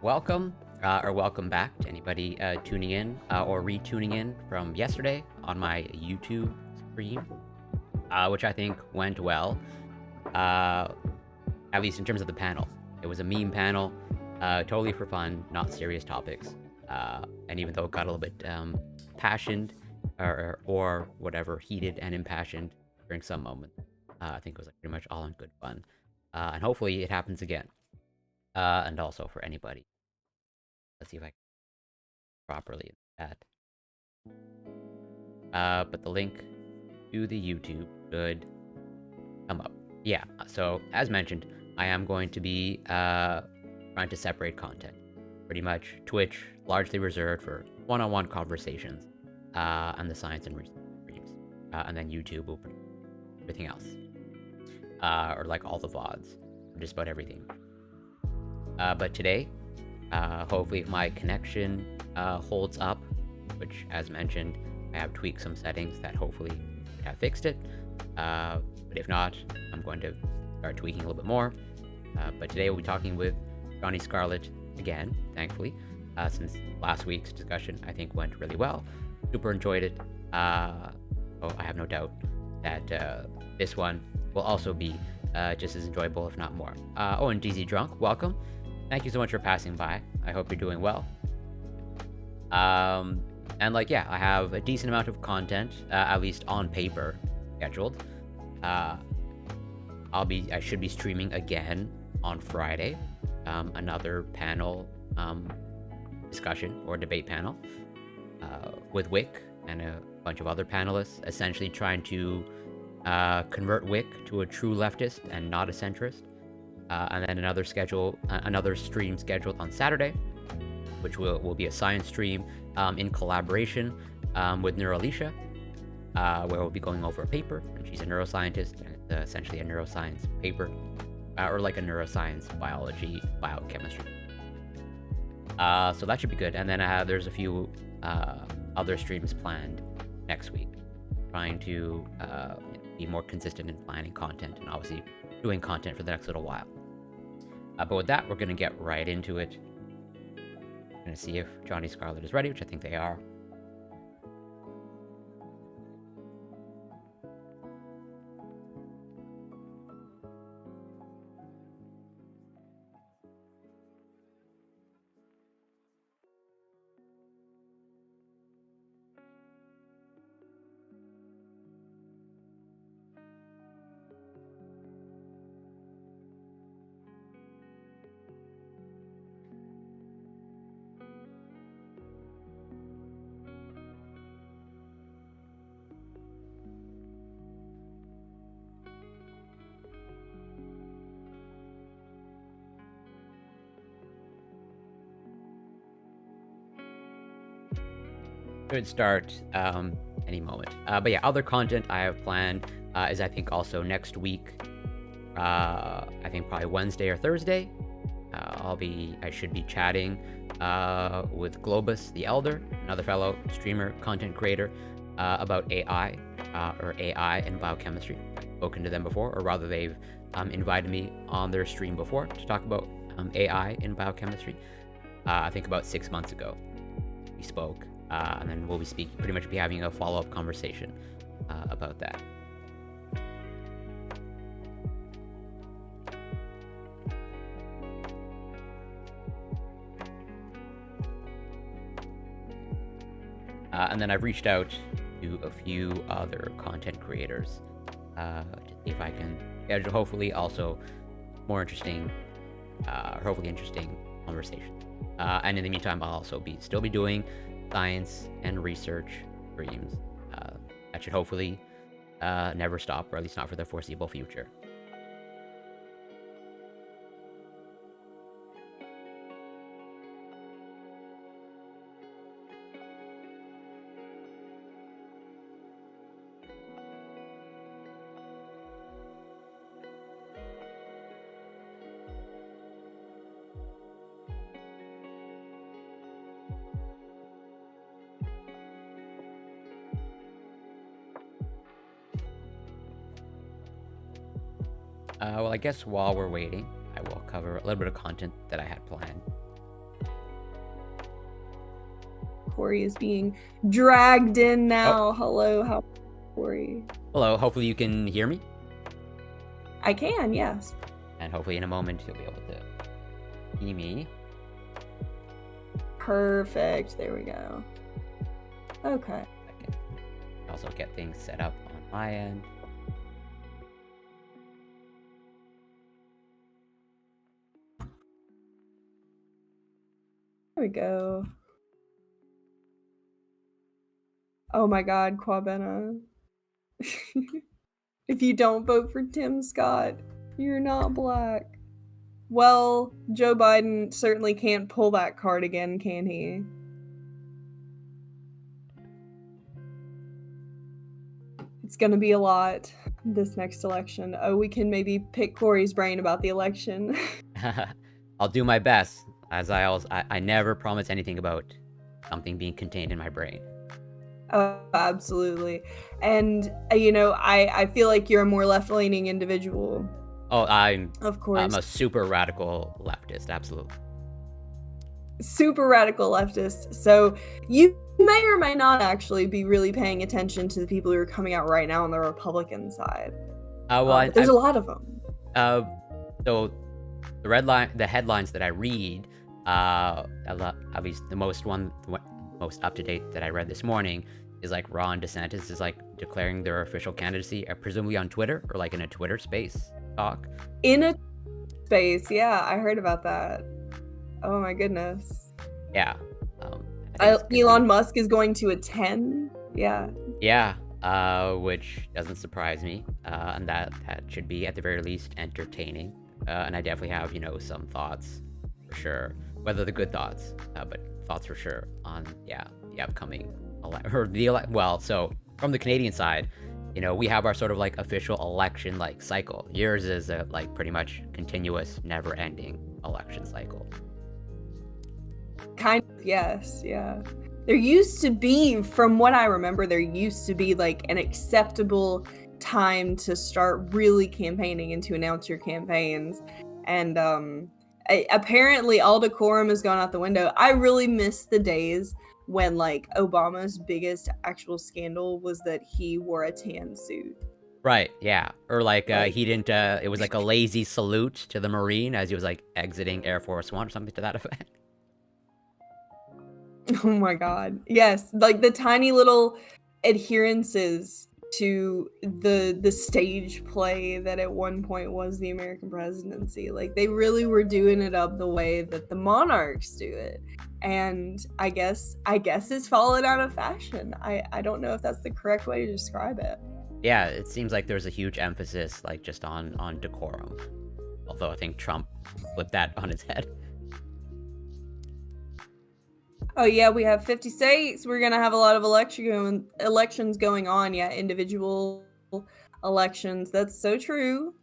Welcome or welcome back to anybody tuning in or retuning in from yesterday on my YouTube stream, which I think went well, uh, at least in terms of the panel. It was a meme panel, totally for fun, not serious topics. And even though it got a little bit passionate or whatever, heated and impassioned during some moments, I think it was like pretty much all in good fun. And hopefully it happens again. And also for anybody. Let's see if I can properly that. But the link to the YouTube should come up. Yeah, so as mentioned, I am going to be trying to separate content. Pretty much Twitch largely reserved for one-on-one conversations and the science and research streams. And then YouTube will put everything else. Or like all the VODs, just about everything. But today, hopefully if my connection holds up, which as mentioned, I have tweaked some settings that hopefully have fixed it. But if not, I'm going to start tweaking a little bit more. But today we'll be talking with JohnnyScarlett again, thankfully, since last week's discussion I think went really well. Super enjoyed it. So I have no doubt that this one will also be just as enjoyable, if not more. Oh, and DZ Drunk, welcome. Thank you so much for passing by. I hope you're doing well. And like, yeah, I have a decent amount of content, at least on paper, scheduled. I should be streaming again on Friday, another panel discussion or debate panel with Wick and a bunch of other panelists, essentially trying to convert Wick to a true leftist and not a centrist. And then another stream scheduled on Saturday, which will be a science stream in collaboration with Neuralicia, where we'll be going over a paper, and she's a neuroscientist, and it's essentially a neuroscience paper, or like a neuroscience biology, biochemistry. So that should be good. And then there's a few other streams planned next week, trying to be more consistent in planning content and obviously doing content for the next little while. But with that, we're going to get right into it. I'm going to see if JohnnyScarlett is ready, which I think they are. Could start any moment. But yeah, other content I have planned is I think also next week. I think probably Wednesday or Thursday. I should be chatting with Globus the Elder, another fellow streamer, content creator, about AI or AI and biochemistry. I've spoken to them before, or rather they've invited me on their stream before to talk about AI and biochemistry. I think about 6 months ago we spoke. And then we'll be pretty much be having a follow-up conversation about that. And then I've reached out to a few other content creators to see if I can schedule, hopefully, also more interesting, hopefully interesting conversations. And in the meantime, I'll also still be doing science and research streams. That should hopefully never stop, or at least not for the foreseeable future. Well, I guess while we're waiting, I will cover a little bit of content that I had planned. Corey is being dragged in now. Oh. Hello, how Corey? Hello, hopefully you can hear me. I can, yes. And hopefully in a moment you'll be able to see me. Perfect, there we go. Okay. I can also get things set up on my end. There we go. Oh my god, Quabena. If you don't vote for Tim Scott, you're not black. Well, Joe Biden certainly can't pull that card again, can he? It's gonna be a lot this next election. Oh, we can maybe pick Corey's brain about the election. I'll do my best, as I never promise anything about something being contained in my brain. Oh, absolutely. And, I feel like you're a more left-leaning individual. Oh, of course. I'm a super radical leftist, absolutely. Super radical leftist. So you may or may not actually be really paying attention to the people who are coming out right now on the Republican side. There's a lot of them. So the headlines that I read, at least the most up to date that I read this morning is like Ron DeSantis is like declaring their official candidacy, presumably on Twitter or like in a Twitter space talk. In a space, yeah, I heard about that. Oh my goodness. Yeah. Elon Musk is going to attend. Yeah. Yeah. Which doesn't surprise me. And that should be at the very least entertaining. And I definitely have, some thoughts for sure. Whether the good thoughts, but thoughts for sure on the upcoming so from the Canadian side, we have our sort of like official election like cycle. Yours is a like pretty much continuous, never-ending election cycle. Kind of, yes, yeah. There used to be, from what I remember, like an acceptable time to start really campaigning and to announce your campaigns. And apparently all decorum has gone out the window. I really miss the days when like Obama's biggest actual scandal was that he wore a tan suit. Right, yeah. Or like he didn't it was like a lazy salute to the Marine as he was like exiting Air Force One or something to that effect. Oh my god. Yes, like the tiny little adherences to the stage play that at one point was the American presidency. Like they really were doing it up the way that the monarchs do it. And I guess it's fallen out of fashion. I don't know if that's the correct way to describe it. Yeah, it seems like there's a huge emphasis like just on decorum. Although I think Trump flipped that on his head. Oh yeah, we have 50 states. We're gonna have a lot of elections going on. Yeah, individual elections. That's so true.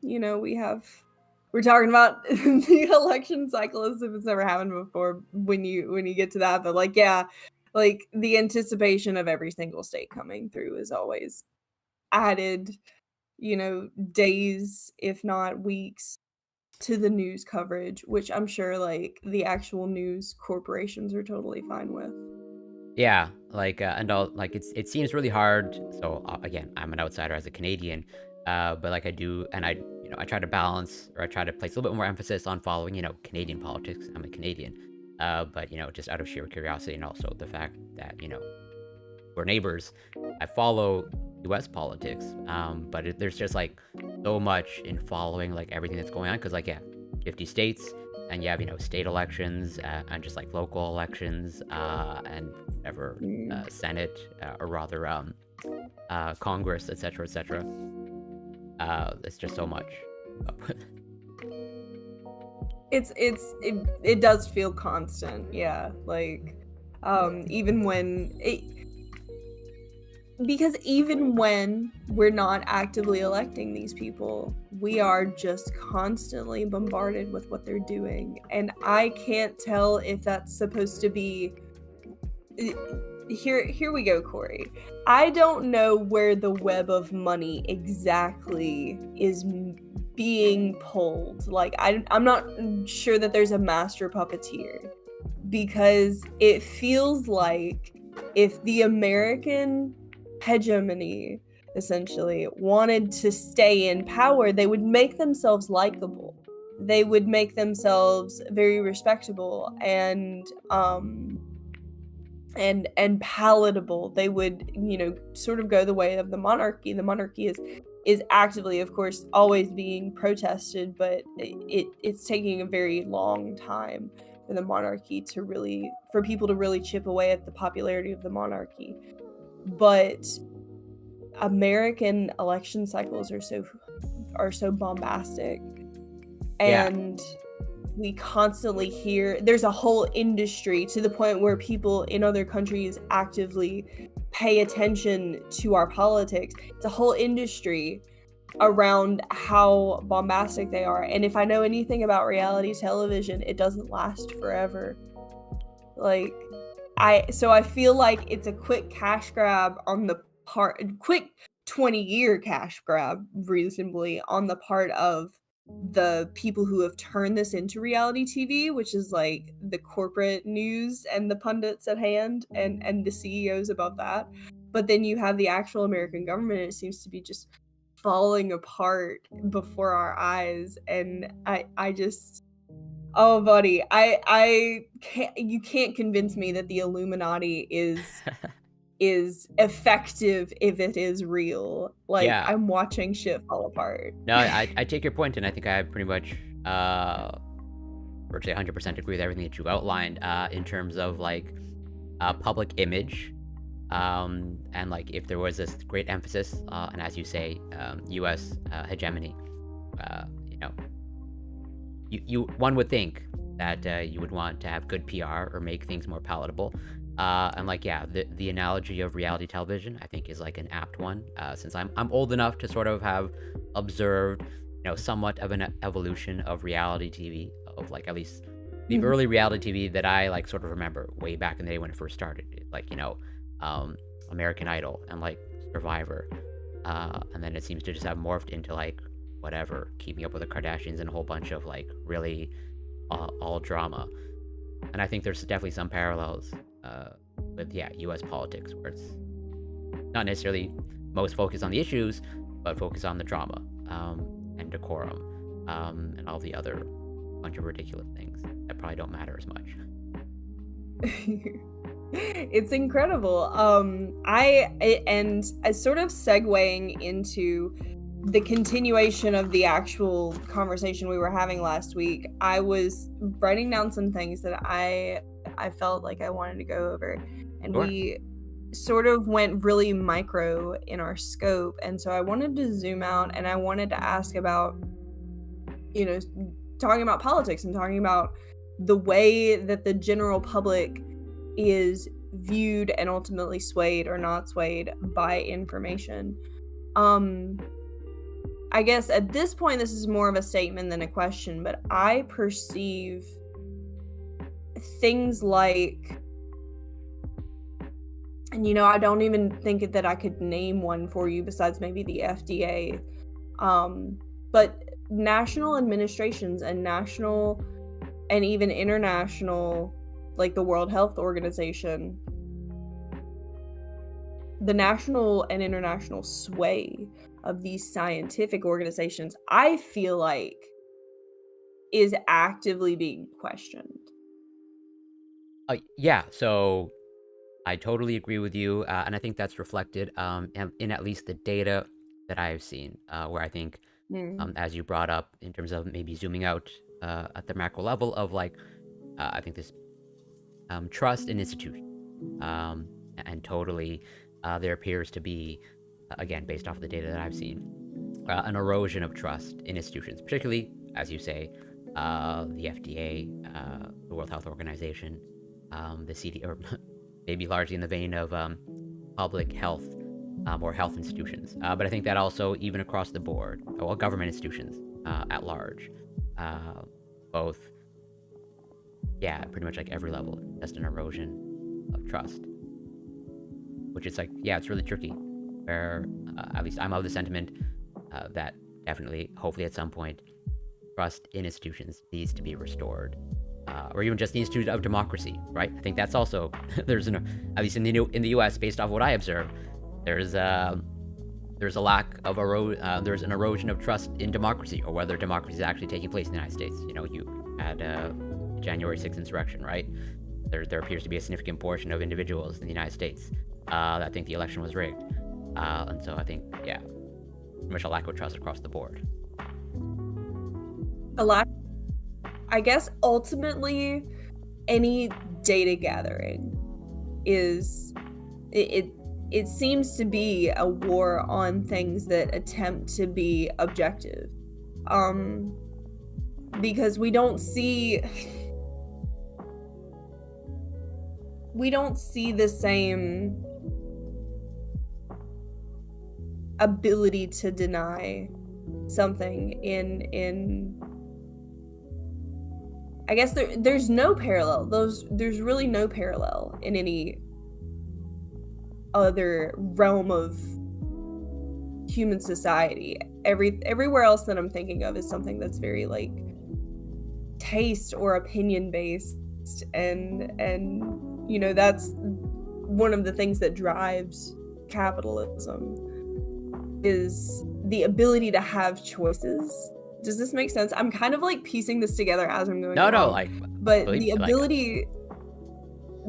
We're talking about the election cycle as if it's never happened before when you get to that. But like, yeah, like the anticipation of every single state coming through is always added, days, if not weeks, to the news coverage, which I'm sure like the actual news corporations are totally fine with. Yeah, like and all like it seems really hard. So again, I'm an outsider as a Canadian, but like I try to balance, or I try to place a little bit more emphasis on following Canadian politics. I'm a Canadian, but just out of sheer curiosity and also the fact that we're neighbors, I follow U.S. politics, but there's just like so much in following like everything that's going on, because like 50 states, and you have state elections and just like local elections and whatever Senate or rather Congress, etc., etc. It's just so much. It does feel constant, yeah. Like even when we're not actively electing these people, we are just constantly bombarded with what they're doing. And I can't tell if that's supposed to be... Here we go, Corey. I don't know where the web of money exactly is being pulled. Like, I'm not sure that there's a master puppeteer, because it feels like if the American hegemony essentially wanted to stay in power, they would make themselves likable. They would make themselves very respectable and palatable. They would, sort of go the way of the monarchy. The monarchy is actively, of course, always being protested, but it's taking a very long time for the monarchy to really, for people to really chip away at the popularity of the monarchy. But American election cycles are so bombastic, Yeah. and we constantly hear there's a whole industry to the point where people in other countries actively pay attention to our politics. It's a whole industry around how bombastic they are. And if I know anything about reality television, it doesn't last forever. Like, so I feel like it's a quick cash grab on the quick 20-year cash grab, reasonably, on the part of the people who have turned this into reality TV, which is like the corporate news and the pundits at hand and the CEOs above that. But then you have the actual American government, and it seems to be just falling apart before our eyes. And I just, oh, buddy, I can't. You can't convince me that the Illuminati is effective if it is real. Like, Yeah. I'm watching shit fall apart. No, I take your point, and I think I pretty much virtually 100% agree with everything that you outlined in terms of like public image, and like if there was this great emphasis, and as you say, U.S. Hegemony. You know, one would think that you would want to have good PR or make things more palatable. And like, yeah, the analogy of reality television, I think, is like an apt one, since I'm old enough to sort of have observed, somewhat of an evolution of reality TV, of like at least the early reality TV that I like sort of remember way back in the day when it first started, like American Idol and like Survivor, and then it seems to just have morphed into like whatever, Keeping Up with the Kardashians and a whole bunch of like really all drama. And I think there's definitely some parallels with U.S. politics, where it's not necessarily most focused on the issues, but focused on the drama, and decorum, and all the other bunch of ridiculous things that probably don't matter as much. It's incredible. And as sort of segueing into the continuation of the actual conversation we were having last week, I was writing down some things that I felt like I wanted to go over, and Sure. we sort of went really micro in our scope, and so I wanted to zoom out, and I wanted to ask about, talking about politics and talking about the way that the general public is viewed and ultimately swayed or not swayed by information. I guess at this point, this is more of a statement than a question, but I perceive things like, and I don't even think that I could name one for you besides maybe the FDA, but national administrations and national and even international, like the World Health Organization, the national and international sway of these scientific organizations, I feel like, is actively being questioned. Yeah, so I totally agree with you, and I think that's reflected in at least the data that I've seen, where I think, as you brought up, in terms of maybe zooming out at the macro level of like, I think this trust in institutions, and totally there appears to be, again, based off of the data that I've seen, an erosion of trust in institutions, particularly, as you say, the FDA, the World Health Organization, the CD, or maybe largely in the vein of public health, or health institutions. But I think that also, even across the board, well, government institutions at large, both, pretty much like every level, just an erosion of trust. Which is like, it's really tricky. Where, at least I'm of the sentiment that definitely, hopefully at some point, trust in institutions needs to be restored. or even just the Institute of Democracy, right? I think that's also there's at least in the U.S. based off what I observe, there's there's a lack of there's an erosion of trust in democracy, or whether democracy is actually taking place in the United States. You know, you had January 6th insurrection, right? There appears to be a significant portion of individuals in the United States that think the election was rigged, and so I think, yeah, pretty much a lack of trust across the board. A lot. I guess ultimately, any data gathering is it seems to be a war on things that attempt to be objective, because we don't see the same ability to deny something in I guess there's no parallel. There's really no parallel in any other realm of human society. Everywhere else that I'm thinking of is something that's very like taste or opinion based, and you know, that's one of the things that drives capitalism, is the ability to have choices. Does this make sense? I'm kind of like piecing this together as I'm going No, along. like, But completely,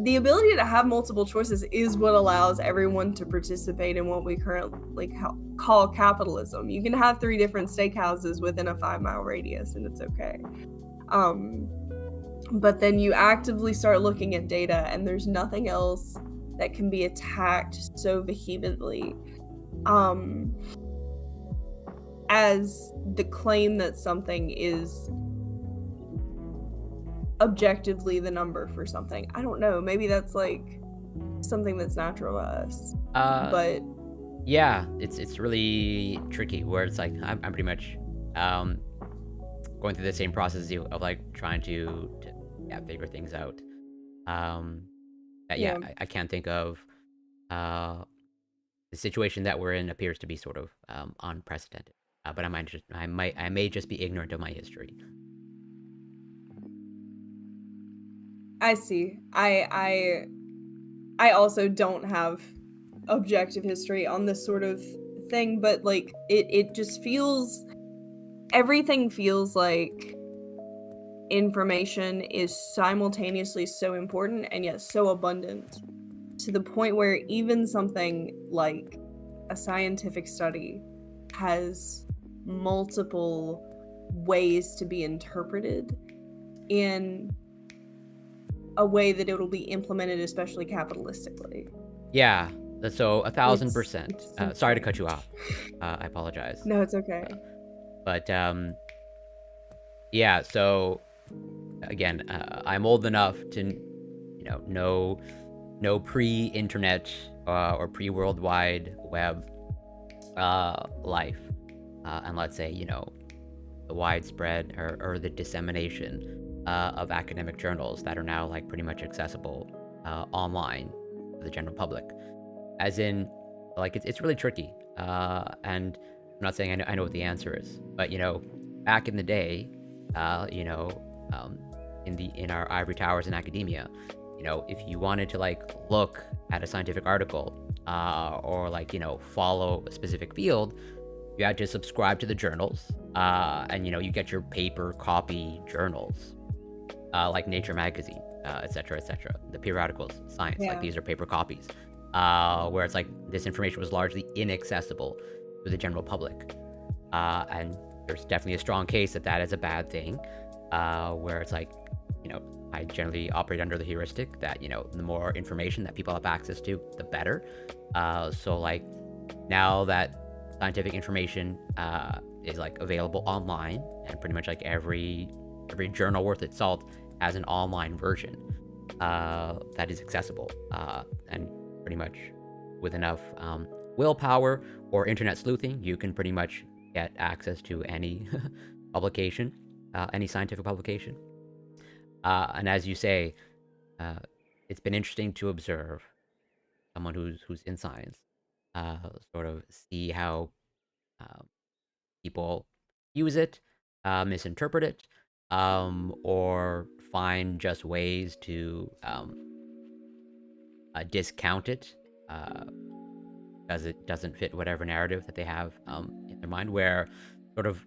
the ability to have multiple choices is what allows everyone to participate in what we currently call capitalism. You can have 3 different steakhouses within a 5-mile radius and it's okay. But then you actively start looking at data and there's nothing else that can be attacked so vehemently as the claim that something is objectively the number for something. I don't know, maybe that's like something that's natural to us. But yeah, it's really tricky, where it's like I'm pretty much going through the same process as you, of like trying to yeah, figure things out. yeah. I can't think of the situation that we're in appears to be sort of unprecedented. But I may just be ignorant of my history. I see. I also don't have objective history on this sort of thing, but like it just feels, everything feels like information is simultaneously so important and yet so abundant, to the point where even something like a scientific study has multiple ways to be interpreted in a way that it'll be implemented, especially capitalistically. Yeah, so 1,000%. It's Sorry to cut you off. I apologize. No, it's okay. But yeah. So again, I'm old enough to, you know pre-internet or pre-World Wide Web life, and let's say, you know, the widespread or the dissemination of academic journals that are now like pretty much accessible online to the general public. As in, like, it's really tricky. And I'm not saying I know what the answer is, but, you know, back in the day, you know, in our ivory towers in academia, you know, if you wanted to like look at a scientific article or like, you know, follow a specific field, you had to subscribe to the journals, and, you know, you get your paper copy journals, like Nature magazine, etc., etc. The periodicals, science, Yeah. like these are paper copies, where it's like this information was largely inaccessible to the general public, and there's definitely a strong case that that is a bad thing, where it's like, you know, I generally operate under the heuristic that, you know, the more information that people have access to, the better. So like, now that scientific information is like available online, and pretty much like every journal worth its salt has an online version that is accessible, and pretty much with enough willpower or internet sleuthing, you can pretty much get access to any publication, any scientific publication. And as you say, it's been interesting to observe someone who's in science, sort of see how people use it, misinterpret it, or find just ways to discount it because it doesn't fit whatever narrative that they have in their mind. Where sort of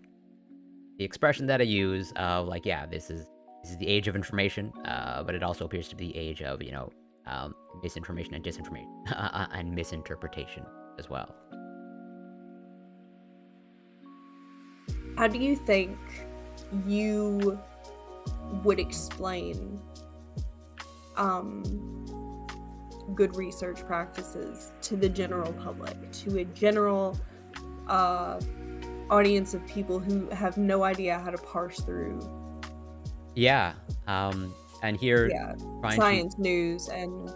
the expression that I use of like, yeah, this is the age of information, but it also appears to be the age of misinformation and disinformation and misinterpretation as well. How do you think you would explain good research practices to the general public, to a general audience of people who have no idea how to parse through Yeah, and here science news and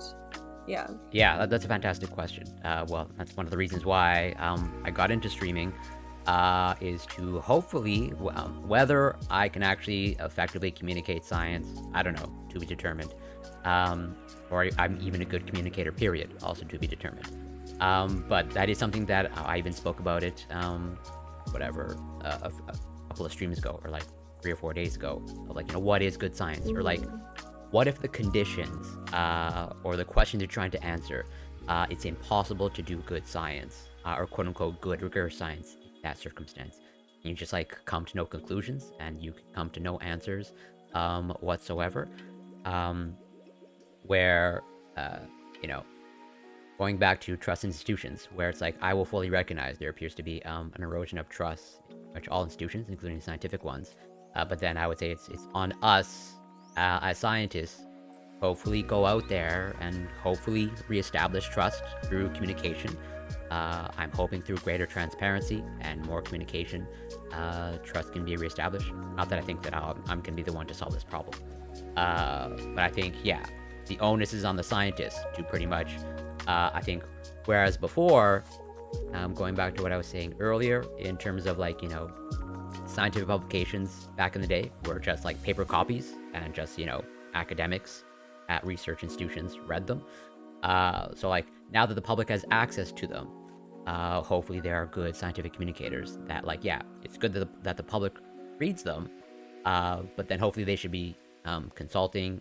that's a fantastic question. Well, that's one of the reasons why I got into streaming, is to hopefully, whether I can actually effectively communicate science, I don't know, to be determined, or I'm even a good communicator, period, also to be determined. But that is something that I even spoke about it, a couple of streams ago, or like 3 or 4 days ago, of like, what is good science, or like, what if the conditions or the questions you're trying to answer, it's impossible to do good science, or quote unquote good rigorous science in that circumstance. And you just like come to no conclusions, and you come to no answers whatsoever. Where going back to trust institutions, where it's like, I will fully recognize there appears to be an erosion of trust in pretty much all institutions, including scientific ones. But then I would say it's on us as scientists, hopefully go out there and hopefully reestablish trust through communication. I'm hoping through greater transparency and more communication, trust can be reestablished. Not that I think that I'm going to be the one to solve this problem. But I think, the onus is on the scientists to pretty much, I think, whereas before, going back to what I was saying earlier, in terms of like, scientific publications back in the day were just like paper copies, and just, academics at research institutions read them. So like, now that the public has access to them, hopefully there are good scientific communicators that like, it's good that the public reads them, but then hopefully they should be consulting,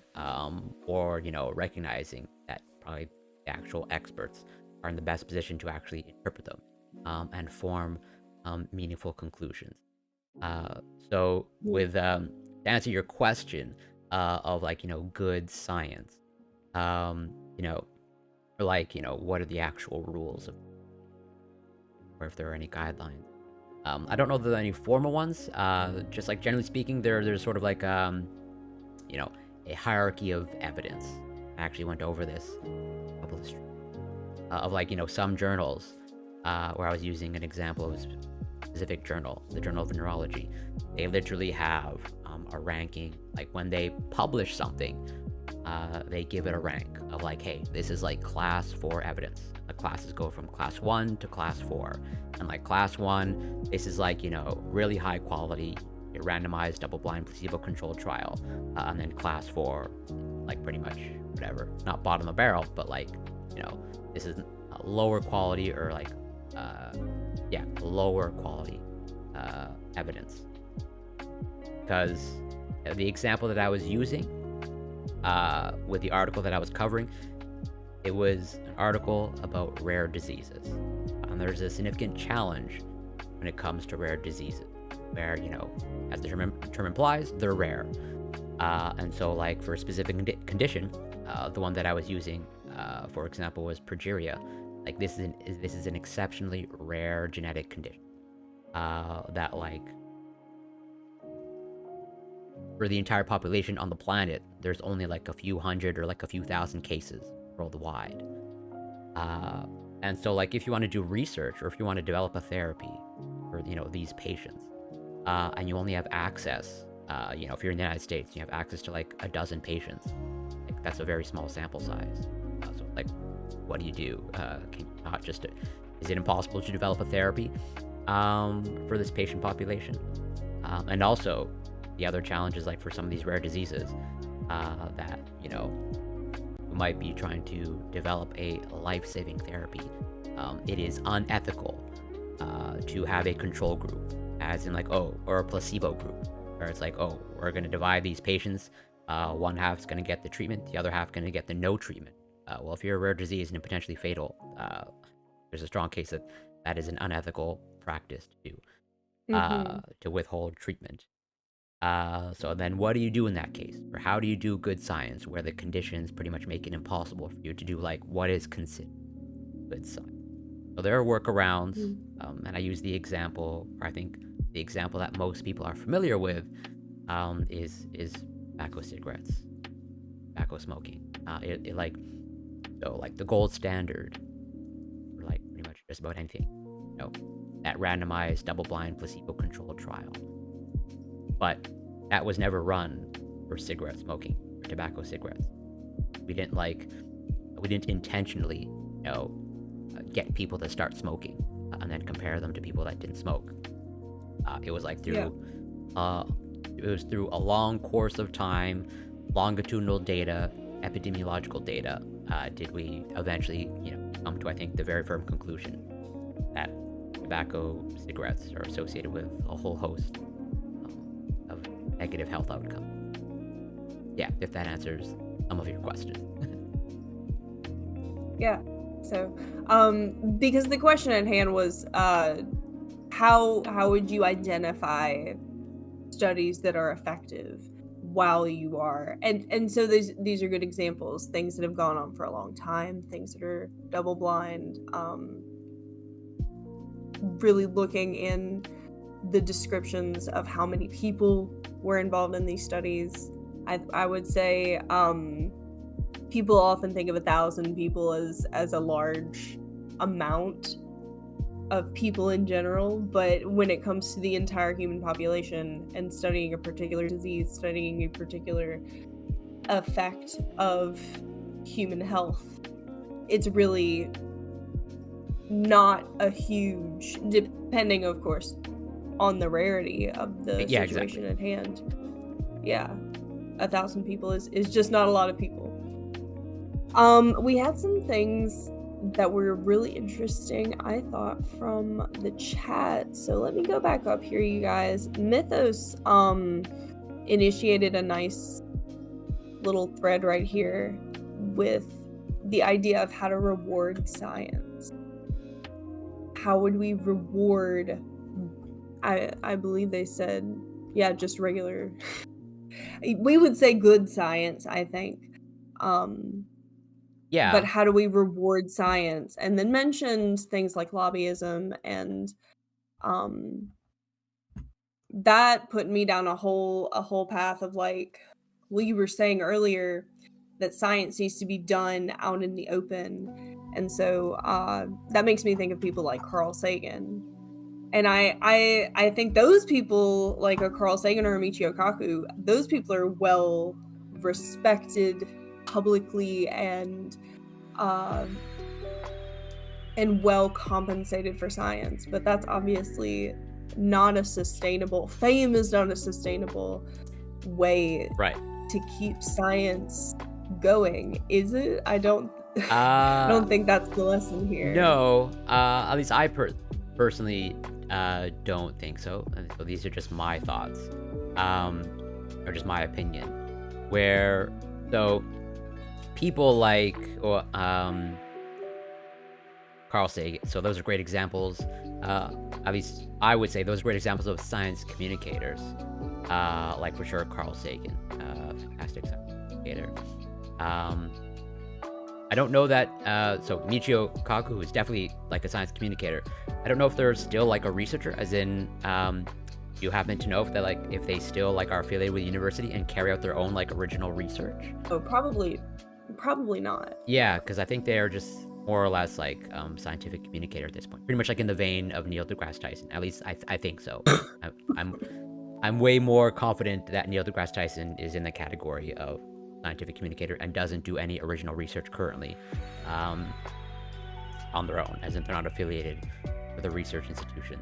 or recognizing that probably the actual experts are in the best position to actually interpret them and form meaningful conclusions. So with to answer your question of like, good science, or like, what are the actual rules of, or if there are any guidelines. I don't know if there are any formal ones. Just like generally speaking, there's sort of like a hierarchy of evidence. I actually went over this a couple of streams, of like, some journals, where I was using an example of a specific journal, the Journal of Neurology. They literally have a ranking, like when they publish something, they give it a rank of like, hey, this is like class 4 evidence. The classes go from class 1 to class 4, and like class 1, this is like, really high quality, a randomized double-blind placebo-controlled trial, and then class 4, like pretty much whatever, not bottom of the barrel, but like, this is a lower quality, or like lower quality evidence. Because the example that I was using with the article that I was covering, it was an article about rare diseases, and there's a significant challenge when it comes to rare diseases, where, as the term implies, they're rare. And so like for a specific condition, the one that I was using, for example, was progeria. Like this is an exceptionally rare genetic condition, that like for the entire population on the planet, there's only like a few hundred or like a few thousand cases worldwide. And so like, if you want to do research, or if you want to develop a therapy for, these patients, and you only have access, if you're in the United States, you have access to like a dozen patients, like that's a very small sample size. So like, what do you do? Can you not just, is it impossible to develop a therapy for this patient population? And also the other challenges, like for some of these rare diseases, that, you might be trying to develop a life-saving therapy. It is unethical to have a control group, as in like, or a placebo group, where it's like, oh, we're going to divide these patients. One half's going to get the treatment, the other half going to get the no treatment. Well, if you're a rare disease and potentially fatal, there's a strong case that that is an unethical practice to withhold treatment. So then what do you do in that case? Or how do you do good science where the conditions pretty much make it impossible for you to do like what is considered good science? So there are workarounds, and I use the example, or I think the example that most people are familiar with is tobacco cigarettes, tobacco smoking. Like the gold standard for like pretty much just about anything, that randomized double-blind placebo-controlled trial. But that was never run for cigarette smoking, or tobacco cigarettes. We didn't intentionally, get people to start smoking and then compare them to people that didn't smoke. It was like through a long course of time, longitudinal data, epidemiological data, did we eventually, come to, I think, the very firm conclusion that tobacco cigarettes are associated with a whole host of negative health outcomes. Yeah, if that answers some of your questions. Yeah. So, because the question at hand was, how would you identify studies that are effective while you are, and so these are good examples, things that have gone on for a long time, things that are double blind, really looking in the descriptions of how many people were involved in these studies. I would say, people often think of 1,000 people as a large amount of people in general, but when it comes to the entire human population and studying a particular disease, studying a particular effect of human health, it's really not a huge, depending of course on the rarity of the situation at hand. Yeah, 1,000 people is just not a lot of people. We had some things that were really interesting, I thought, from the chat. So let me go back up here, you guys. Mythos initiated a nice little thread right here with the idea of how to reward science. How would we reward, I believe they said, just regular, we would say good science, I think. Yeah. But how do we reward science? And then mentioned things like lobbyism, and that put me down a whole path of like, you were saying earlier that science needs to be done out in the open. And so that makes me think of people like Carl Sagan. And I think those people, like a Carl Sagan or a Michio Kaku, those people are well respected publicly and well compensated for science. But that's obviously not a sustainable, fame is not a sustainable way to keep science going, is it? I don't think that's the lesson here. No, at least I personally don't think so. And so these are just my thoughts, or just my opinion. Where so people like Carl Sagan, so those are great examples. At least I would say those are great examples of science communicators. Like for sure Carl Sagan, fantastic science communicator. I don't know that, so Michio Kaku is definitely like a science communicator. I don't know if they're still like a researcher, as in, you happen to know if if they still like are affiliated with the university and carry out their own like original research? Oh, probably not. Yeah, because I think they are just more or less like scientific communicator at this point, pretty much like in the vein of Neil deGrasse Tyson. At least I think so. I'm way more confident that Neil deGrasse Tyson is in the category of scientific communicator and doesn't do any original research currently on their own, as in they're not affiliated with a research institution.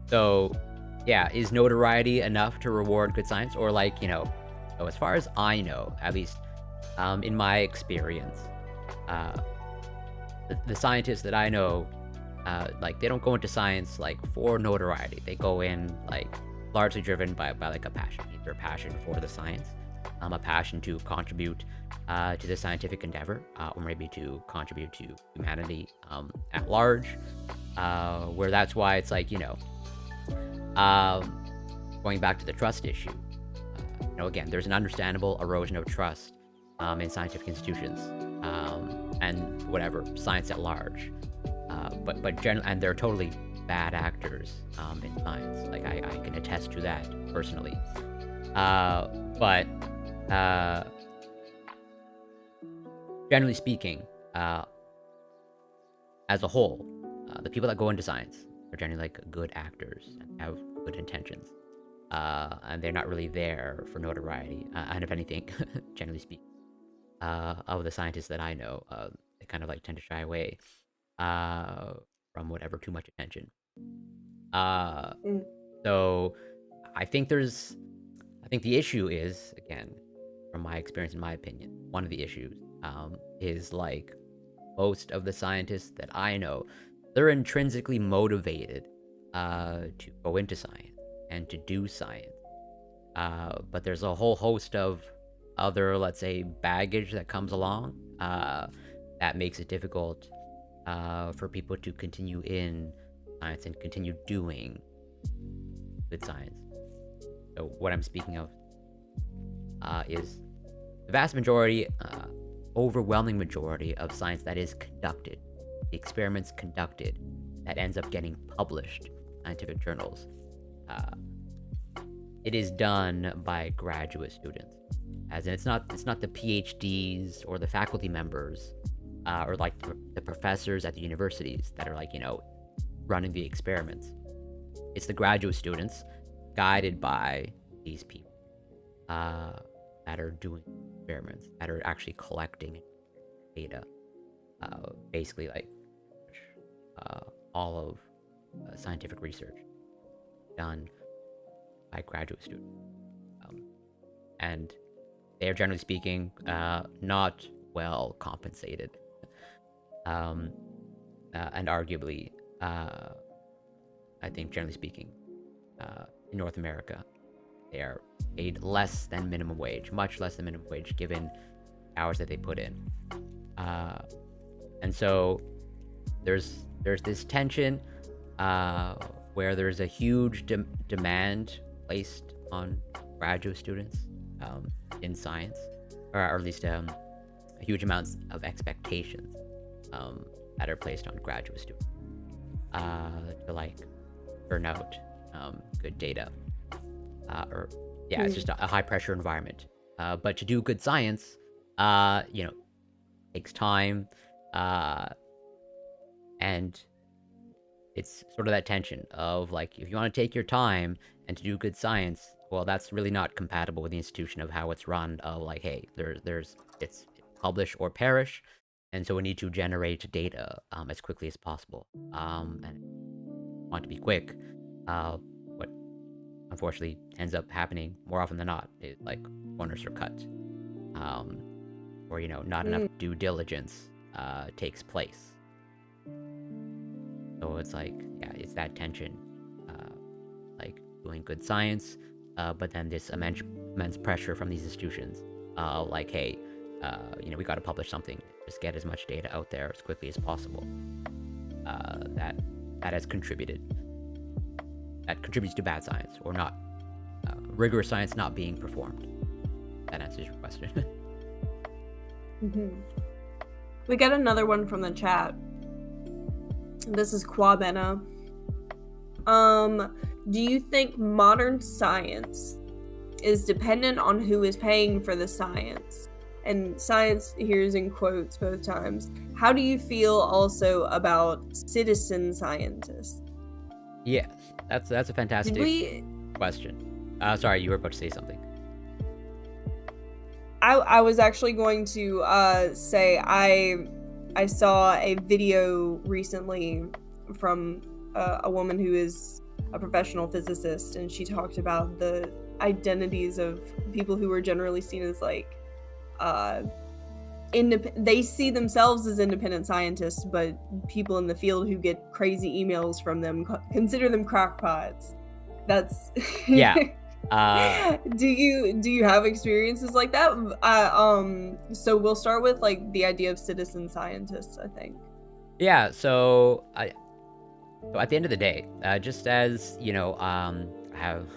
So yeah, is notoriety enough to reward good science? Or like, so as far as I know, at least in my experience, the scientists that I know, like they don't go into science like for notoriety. They go in like largely driven by like a passion, either a passion for the science, a passion to contribute to the scientific endeavor, or maybe to contribute to humanity at large. Where that's why it's like, going back to the trust issue. Again, there's an understandable erosion of trust in scientific institutions, and whatever science at large. And they're totally bad actors in science. Like I can attest to that personally. But generally speaking, as a whole, the people that go into science are generally like good actors and have good intentions. And they're not really there for notoriety. And if anything, generally speaking, of the scientists that I know, they kind of like tend to shy away from whatever too much attention. So I think the issue is, again, from my experience, in my opinion, one of the issues is like most of the scientists that I know, they're intrinsically motivated to go into science and to do science. But there's a whole host of other, let's say, baggage that comes along that makes it difficult for people to continue in science and continue doing good science. So what I'm speaking of is the vast majority, overwhelming majority of science that is conducted, the experiments conducted, that ends up getting published in scientific journals. It is done by graduate students, as in it's not the PhDs or the faculty members or like the professors at the universities that are like running the experiments. It's the graduate students guided by these people that are doing experiments, that are actually collecting data, basically like all of scientific research done by graduate students, and they are generally speaking not well compensated, and arguably, I think generally speaking, in North America, they are paid less than minimum wage, much less than minimum wage, given hours that they put in, and so there's this tension where there's a huge demand placed on graduate students in science, or at least huge amounts of expectations that are placed on graduate students to like turn out good data, it's just a high pressure environment. But to do good science, takes time, and it's sort of that tension of like, if you want to take your time and to do good science, well, that's really not compatible with the institution of how it's run, of like, hey, it's publish or perish, and so we need to generate data as quickly as possible, and want to be quick. What unfortunately ends up happening more often than not is like corners are cut, or not enough due diligence takes place. So it's like, it's that tension, like doing good science, but then this immense pressure from these institutions, like, hey, we got to publish something, just get as much data out there as quickly as possible. That contributes to bad science, or not rigorous science not being performed. That answers your question. Mm-hmm. We got another one from the chat. This is Quabena. Do you think modern science is dependent on who is paying for the science? And science here is in quotes both times. How do you feel also about citizen scientists? Yes, that's a fantastic question. Sorry, you were about to say something. I was actually going to say I saw a video recently from a woman who is a professional physicist, and she talked about the identities of people who are generally seen as like they see themselves as independent scientists, but people in the field who get crazy emails from them consider them crackpots. That's Yeah. do you have experiences like that? So we'll start with like the idea of citizen scientists, I think. Yeah, so at the end of the day, just as I have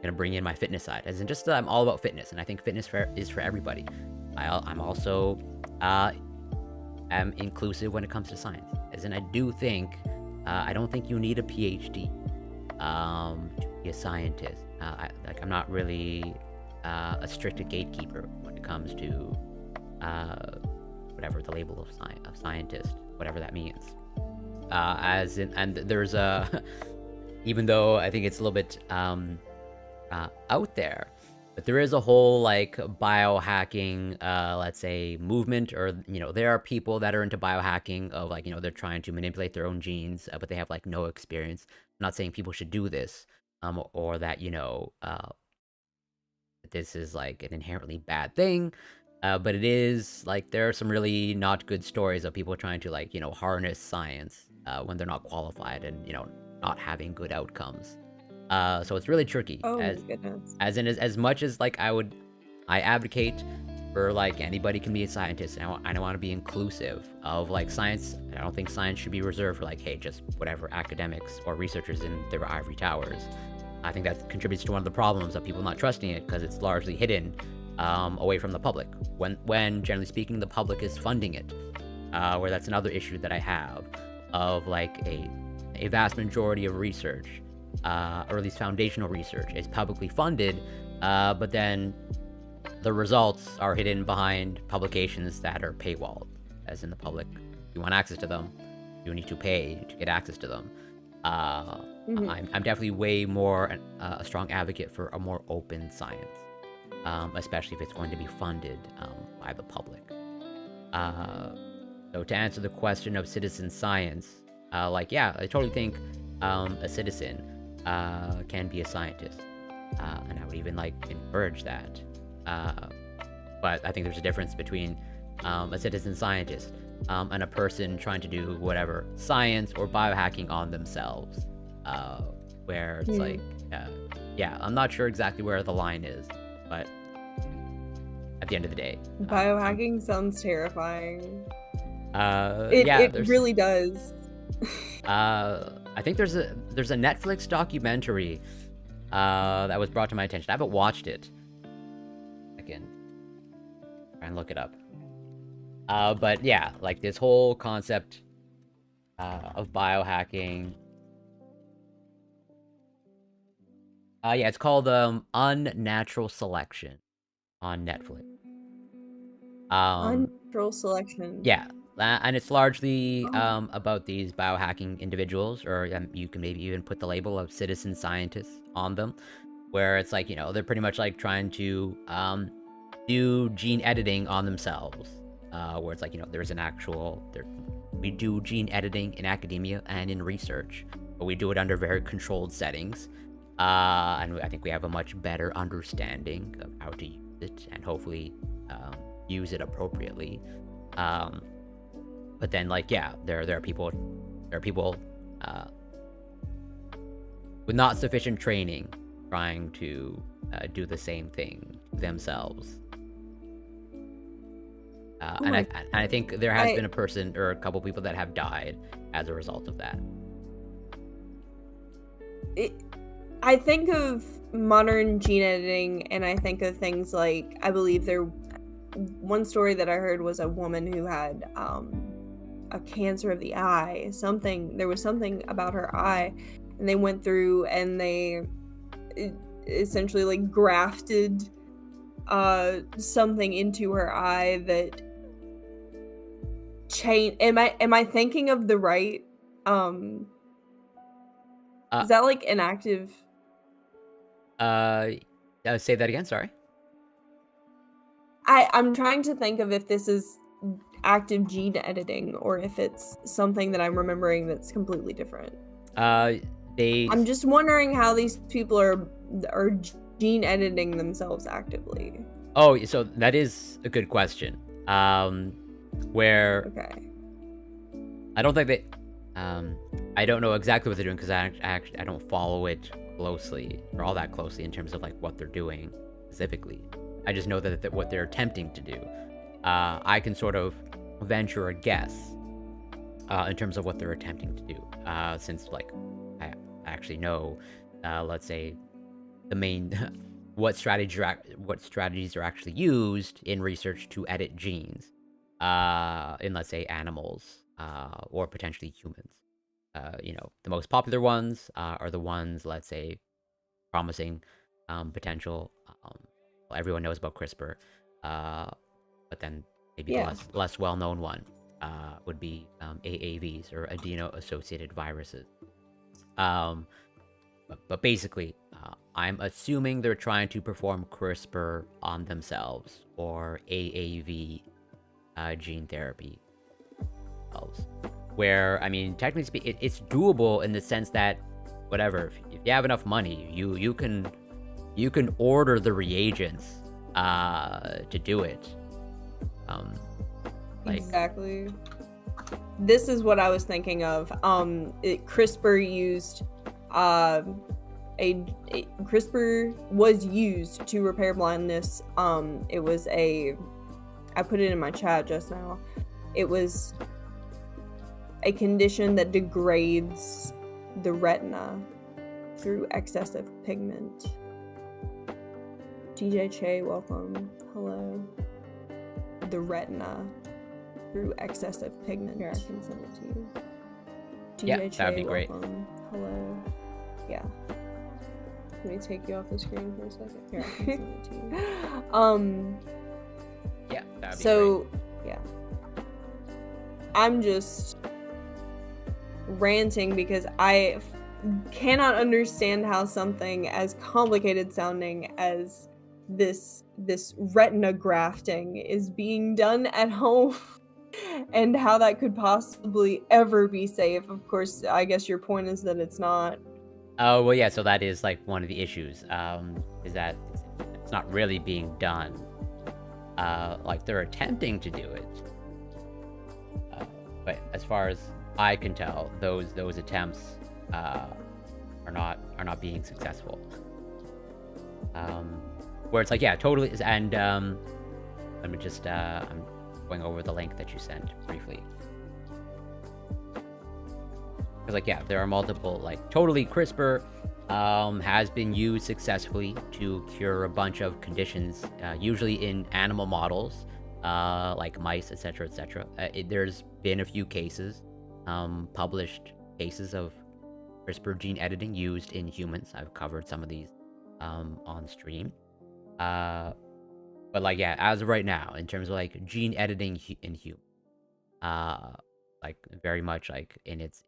gonna bring in my fitness side, as in just I'm all about fitness, and I think fitness is for everybody. I'm also am inclusive when it comes to science, as in I do think I don't think you need a PhD to be a scientist. I'm not really a strict gatekeeper when it comes to whatever the label of scientist, whatever that means. As in, and there's a, even though I think it's a little bit out there, but there is a whole like biohacking, let's say, movement, or there are people that are into biohacking of like they're trying to manipulate their own genes, but they have like no experience. I'm not saying people should do this, or that this is like an inherently bad thing. But it is like there are some really not good stories of people trying to like harness science when they're not qualified and not having good outcomes. So it's really tricky. Oh my goodness. As much as like I advocate for like anybody can be a scientist, and I want to be inclusive of like science. I don't think science should be reserved for like, hey, just whatever academics or researchers in their ivory towers. I think that contributes to one of the problems of people not trusting it, because it's largely hidden away from the public, when generally speaking the public is funding it, where that's another issue that I have of like a vast majority of research, or at least foundational research, is publicly funded, but then the results are hidden behind publications that are paywalled, as in the public, if you want access to them, you need to pay to get access to them. I'm definitely way more a strong advocate for a more open science, especially if it's going to be funded by the public. So to answer the question of citizen science, yeah, I totally think a citizen can be a scientist, and I would even like encourage that. But I think there's a difference between a citizen scientist and a person trying to do whatever science or biohacking on themselves, where it's like, yeah, I'm not sure exactly where the line is, but at the end of the day, biohacking sounds terrifying. Yeah, it really does. I think there's a Netflix documentary that was brought to my attention. I haven't watched it. I can try and look it up. But yeah, like this whole concept of biohacking. Yeah, it's called Unnatural Selection on Netflix. Unnatural selection. Yeah, and it's largely about these biohacking individuals, or you can maybe even put the label of citizen scientists on them, where it's like they're pretty much like trying to do gene editing on themselves, where it's like there's an actual we do gene editing in academia and in research, but we do it under very controlled settings, and I think we have a much better understanding of how to use it and hopefully use it appropriately. But then like yeah, there are people with not sufficient training trying to do the same thing themselves. And I think there has been a person or a couple people that have died as a result of that. I think of modern gene editing, and I think of things like, I believe one story that I heard was a woman who had a cancer of the eye. There was something about her eye, and they went through and they essentially like grafted something into her eye that changed. Am I thinking of the right is that like an active say that again, sorry. I'm trying to think of if this is active gene editing or if it's something that I'm remembering that's completely different. I'm just wondering how these people are gene editing themselves actively. Oh, so that is a good question. Where I don't think that I don't know exactly what they're doing, because I don't follow it closely, or all that closely, in terms of like what they're doing specifically. I just know that what they're attempting to do. I can sort of venture a guess in terms of what they're attempting to do, since like I actually know, let's say, the main what strategies are actually used in research to edit genes in, let's say, animals or potentially humans. The most popular ones are the ones, let's say, promising potential. Well, everyone knows about CRISPR, but then maybe the less well-known one would be AAVs, or adeno-associated viruses. But basically, I'm assuming they're trying to perform CRISPR on themselves, or AAV gene therapy themselves. Where, I mean, technically speaking, it's doable in the sense that, whatever, if you have enough money, you can order the reagents to do it. Exactly. This is what I was thinking of. CRISPR used CRISPR was used to repair blindness. It was I put it in my chat just now. It was a condition that degrades the retina through excessive pigment. DJ Che, welcome. Hello. The retina through excessive pigment. Here, I can send it to you. DJ Che, that'd be great. Welcome. Hello. Yeah. Let me take you off the screen for a second. Here, I can send it to you. Yeah, that'd be great. Yeah. I'm just ranting because I cannot understand how something as complicated sounding as this retina grafting is being done at home, and how that could possibly ever be safe. Of course, I guess your point is that it's not. Oh, well, yeah, so that is like one of the issues, is that it's not really being done. Like, they're attempting to do it, but as far as I can tell, those attempts are not being successful. Where it's like, yeah, totally. And let me just I'm going over the link that you sent briefly, because like, yeah, there are multiple, like, totally CRISPR has been used successfully to cure a bunch of conditions, usually in animal models, like mice, etc., etc. There's been a few cases, published cases of CRISPR gene editing used in humans. I've covered some of these on stream. But like, yeah, as of right now, in terms of like gene editing in humans, like very much like in its,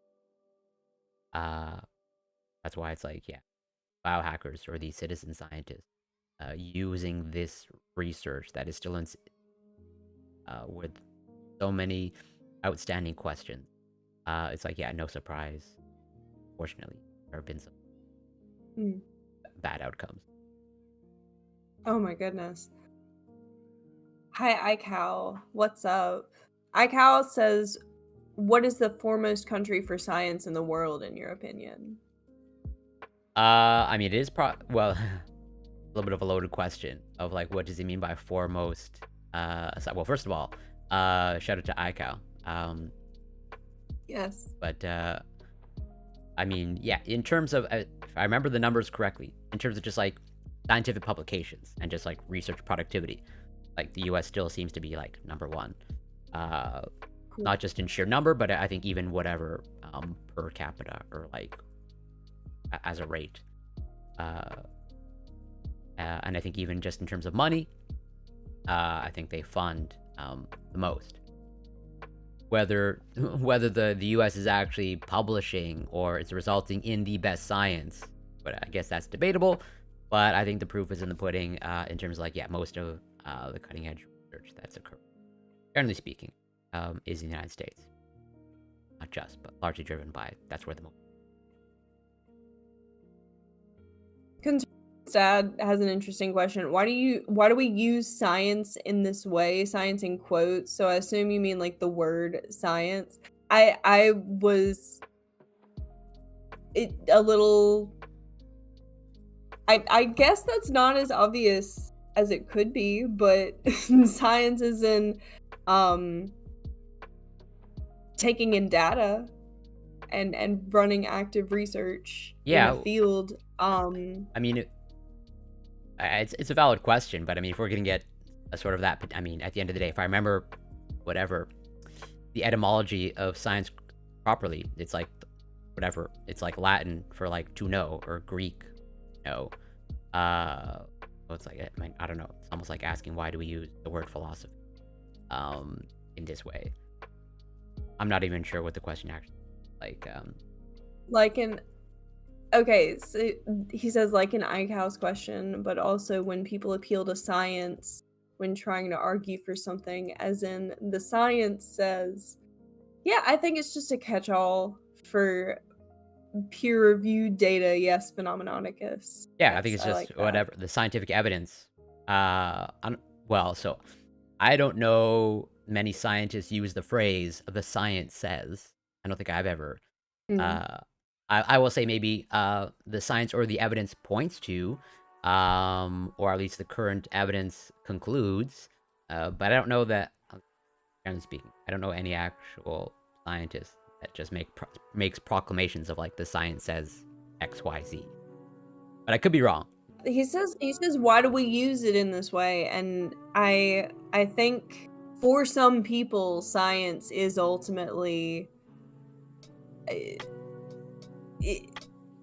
that's why it's like, yeah, biohackers or these citizen scientists using this research that is still in with so many outstanding questions. It's like, yeah, no surprise. Fortunately, there have been some bad outcomes. Oh my goodness. Hi, iCal. What's up? iCal says, what is the foremost country for science in the world, in your opinion? I mean, it is well, a little bit of a loaded question of like, what does he mean by foremost? Well, first of all, shout out to iCal. Yes. But I mean, yeah, in terms of, if I remember the numbers correctly, in terms of just like scientific publications and just like research productivity, like the US still seems to be like number one. Cool. Not just in sheer number, but I think even whatever per capita, or like as a rate. And I think even just in terms of money, I think they fund the most. Whether the US is actually publishing or it's resulting in the best science, but I guess that's debatable. But I think the proof is in the pudding, in terms of like, yeah, most of the cutting edge research that's occurring, generally speaking, is in the United States. Not just, but largely driven by, that's where the most. Dad has an interesting question. Why do we use science in this way? Science in quotes. So I assume you mean like the word science. I was a little I guess that's not as obvious as it could be, but science is in taking in data and running active research in a Yeah, field. I mean, it's a valid question, but I mean, if we're gonna get a sort of that, I mean, at the end of the day, if I remember whatever the etymology of science properly, it's like whatever, it's like Latin for like to know, or Greek know. Well, it's like, I don't know, it's almost like asking why do we use the word philosophy in this way. I'm not even sure what the question actually like an okay, so he says like an Eichhouse question, but also when people appeal to science when trying to argue for something, as in the science says, yeah, I think it's just a catch-all for peer-reviewed data. Yes, phenomenologicus. Yeah, I think Yes, it's I just like that. whatever the scientific evidence. Well, so I don't know many scientists use the phrase "the science says." I don't think I've ever. Mm. Uh, I will say maybe the science or the evidence points to, or at least the current evidence concludes. But I don't know that. Generally speaking, I don't know any actual scientist that just makes proclamations of like the science says X, Y, Z. But I could be wrong. He says why do we use it in this way? And I think for some people science is ultimately it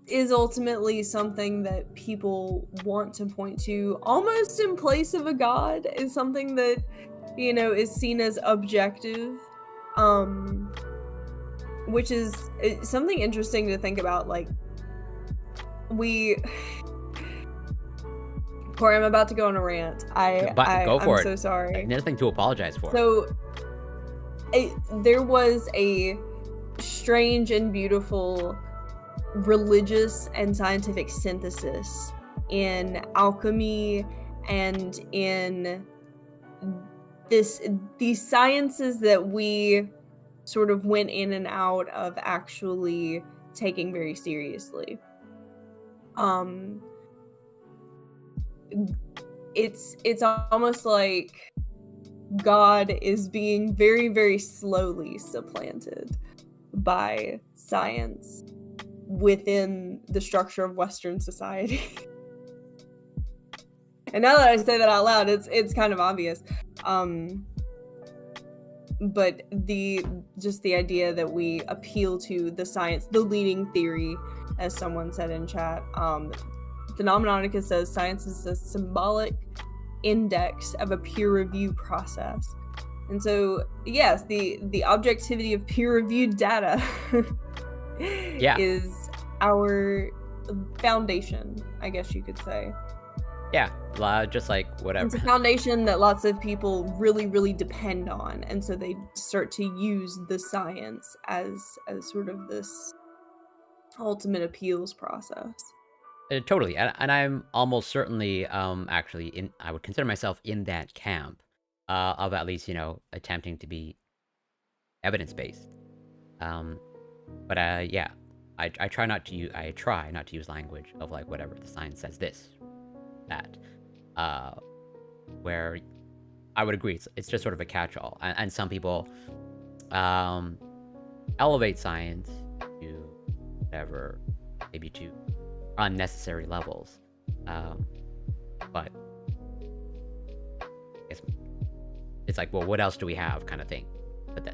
is ultimately something that people want to point to almost in place of a god, is something that is seen as objective, um which is something interesting to think about. Like, we Corey, I'm about to go on a rant. But go I'm for it. so sorry. Nothing to apologize for. So there was a strange and beautiful religious and scientific synthesis in alchemy and in these sciences that we sort of went in and out of actually taking very seriously. It's almost like God is being very, very slowly supplanted by science within the structure of Western society. And now that I say that out loud, it's kind of obvious. But the idea that we appeal to the science, the leading theory, as someone said in chat, Phenomenologicus says science is a symbolic index of a peer review process. And so, yes, the objectivity of peer-reviewed data is our foundation, I guess you could say. Yeah, just like whatever. It's a foundation that lots of people really, really depend on, and so they start to use the science as sort of this ultimate appeals process. Totally, and I'm almost certainly actually I would consider myself in that camp of at least attempting to be evidence-based. But yeah, I try not to use language of like whatever the science says this, that, where I would agree it's just sort of a catch-all, and some people elevate science to whatever, maybe to unnecessary levels, but it's like, well, what else do we have, kind of thing. But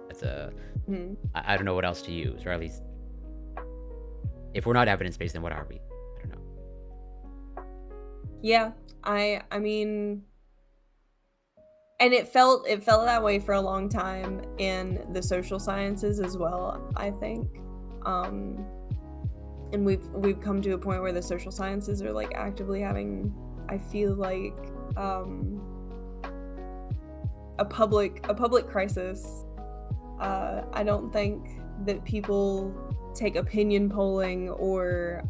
that's a I don't know what else to use, or at least if we're not evidence-based, then what are we? I don't know. Yeah, I mean, and it felt that way for a long time in the social sciences as well, I think. And we've come to a point where the social sciences are like actively having, I feel like, a public crisis. I don't think that people take opinion polling or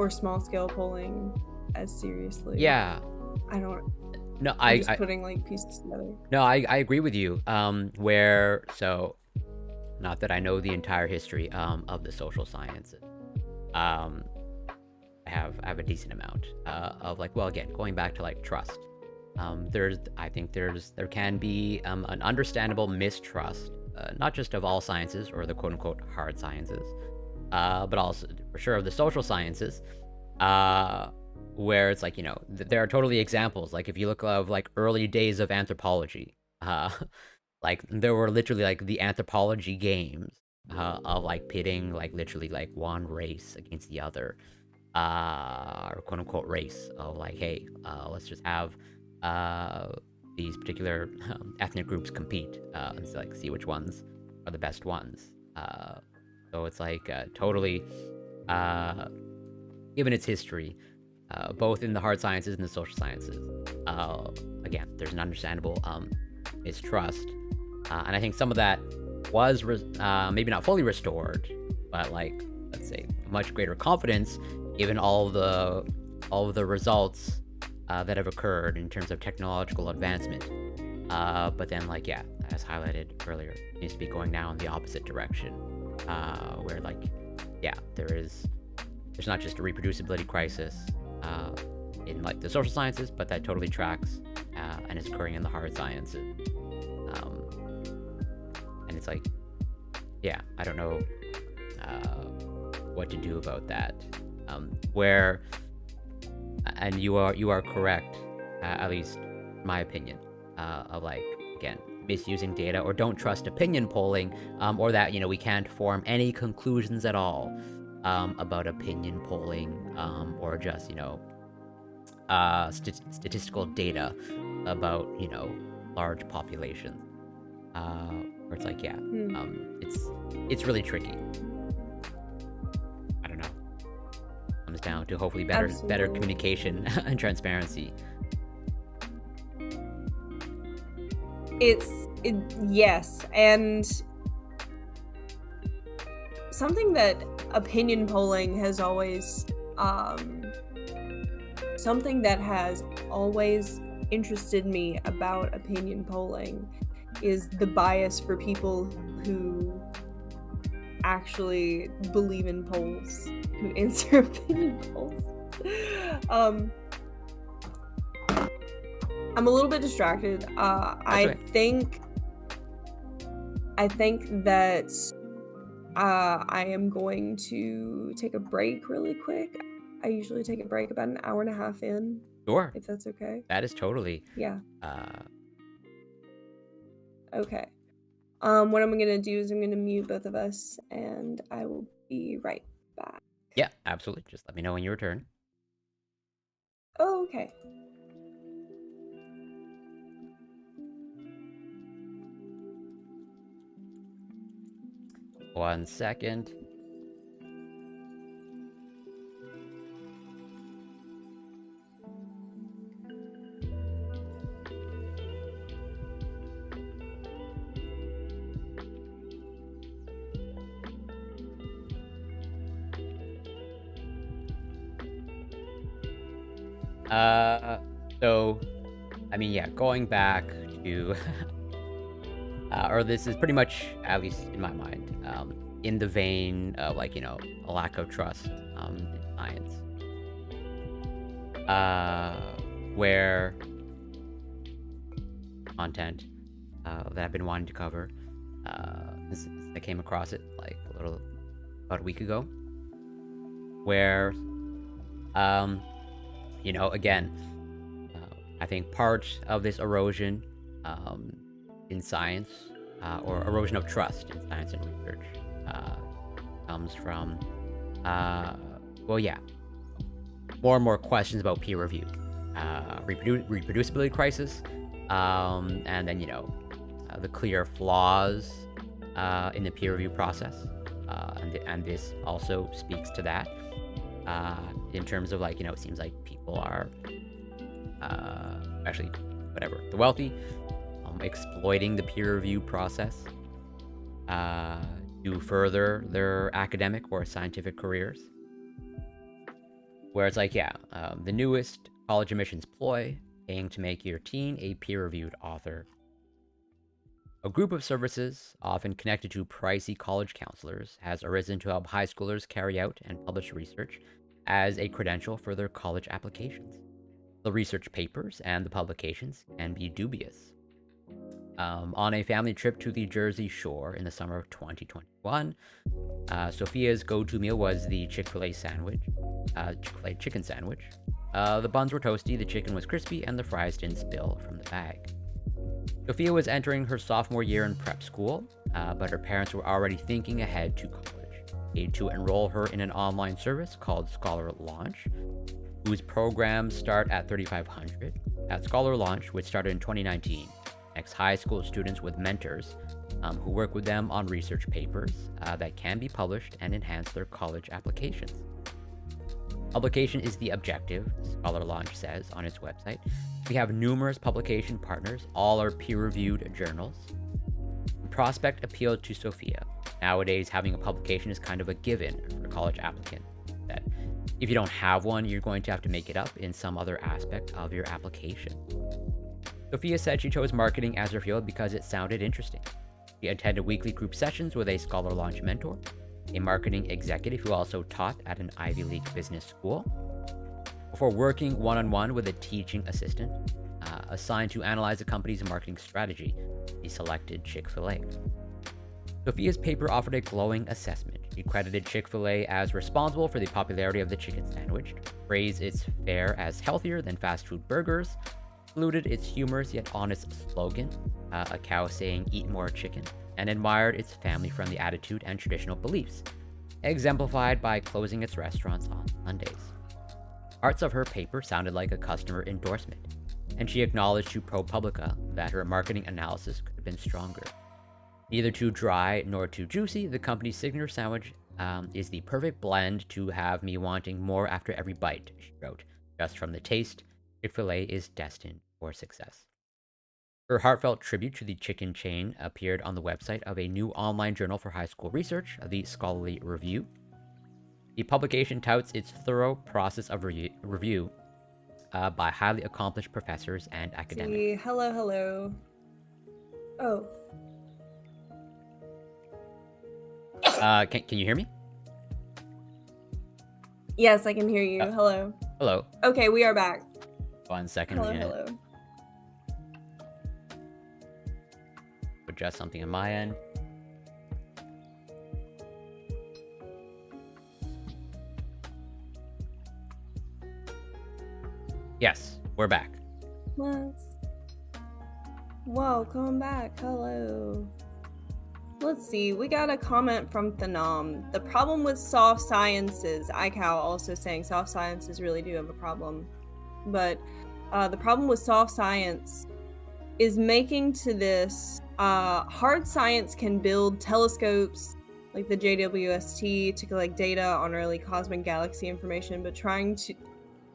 small scale polling as seriously. Yeah. I don't. No, I'm just putting like pieces together. No, I agree with you. Where, so, not that I know the entire history of the social sciences, I have a decent amount of like, well, again, going back to like trust. I think there can be an understandable mistrust, not just of all sciences or the quote unquote hard sciences, but also for sure of the social sciences, where it's like, there are totally examples. Like if you look of like early days of anthropology, like there were literally like the anthropology games of like pitting like literally like one race against the other, or quote unquote race of like, hey, let's just have these particular ethnic groups compete and so, like see which ones are the best ones. So it's like totally, given its history, both in the hard sciences and the social sciences. Again, there's an understandable mistrust, and I think some of that was maybe not fully restored, but like let's say much greater confidence given all of the results that have occurred in terms of technological advancement. But then, like, yeah, as highlighted earlier, it needs to be going now in the opposite direction, where, like, yeah, there's not just a reproducibility crisis in, like, the social sciences, but that totally tracks and is occurring in the hard sciences. And it's like, yeah, I don't know what to do about that. Where, and you are correct, at least in my opinion, of like, again, misusing data or don't trust opinion polling, or that, we can't form any conclusions at all about opinion polling, or just, statistical data about, large populations. Where it's like, yeah, it's really tricky. I don't know. Comes down to hopefully better communication and transparency. Yes, and something that opinion polling has always interested me about opinion polling is the bias for people who actually believe in polls, who answer opinion polls. I'm a little bit distracted. I think that I am going to take a break really quick. I usually take a break about an hour and a half in. Sure. If that's okay. That is totally. Yeah. Okay. What I'm gonna do is I'm gonna mute both of us, and I will be right back. Yeah, absolutely. Just let me know when you return. Oh, okay. One second. So, I mean, yeah, going back to, or this is pretty much, at least in my mind, in the vein of like, a lack of trust in science. Where content that I've been wanting to cover, I came across it like about a week ago, where, again, I think part of this erosion in science, or erosion of trust in science and research, comes from, well, yeah, more and more questions about peer review, reproducibility crisis, and then, the clear flaws in the peer review process, and this also speaks to that, in terms of like, it seems like people are, actually, whatever, the wealthy, exploiting the peer review process to further their academic or scientific careers. Where it's like, yeah, the newest college admissions ploy, paying to make your teen a peer-reviewed author. A group of services, often connected to pricey college counselors, has arisen to help high schoolers carry out and publish research as a credential for their college applications. The research papers and the publications can be dubious. On a family trip to the Jersey Shore in the summer of 2021, Sophia's go-to meal was the Chick-fil-A sandwich, Chick-fil-A chicken sandwich. The buns were toasty, the chicken was crispy, and the fries didn't spill from the bag. Sophia was entering her sophomore year in prep school, but her parents were already thinking ahead to college, paid to enroll her in an online service called Scholar Launch, whose programs start at $3,500. At Scholar Launch, which started in 2019, connects high school students with mentors who work with them on research papers that can be published and enhance their college applications. Publication is the objective, Scholar Launch says on its website. We have numerous publication partners, all are peer-reviewed journals. The prospect appealed to Sophia. Nowadays, having a publication is kind of a given for college applicants. That if you don't have one, you're going to have to make it up in some other aspect of your application. Sophia said she chose marketing as her field because it sounded interesting. She attended weekly group sessions with a Scholar Launch mentor, a marketing executive who also taught at an Ivy League business school, before working one-on-one with a teaching assistant assigned to analyze the company's marketing strategy. He selected Chick-fil-A. Sophia's paper offered a glowing assessment. She credited Chick-fil-A as responsible for the popularity of the chicken sandwich, praised its fare as healthier than fast food burgers, saluted its humorous yet honest slogan, a cow saying "eat more chicken," and admired its family-friendly attitude and traditional beliefs, exemplified by closing its restaurants on Sundays. Parts of her paper sounded like a customer endorsement, and she acknowledged to ProPublica that her marketing analysis could have been stronger. Neither too dry nor too juicy, the company's signature sandwich is the perfect blend to have me wanting more after every bite, she wrote. Just from the taste, Chick-fil-A is destined for success. Her heartfelt tribute to the chicken chain appeared on the website of a new online journal for high school research, the Scholarly Review. The publication touts its thorough process of review by highly accomplished professors and academics. Hello. Oh. Can you hear me? Yes, I can hear you. Hello. Hello. Okay, we are back. 1 second. Hello. Adjust something on my end. Yes, we're back. Welcome back. Hello. Let's see. We got a comment from Thanam. The problem with soft sciences, iCal also saying soft sciences really do have a problem. But the problem with soft science is making to this hard science can build telescopes like the JWST to collect data on early cosmic galaxy information, but trying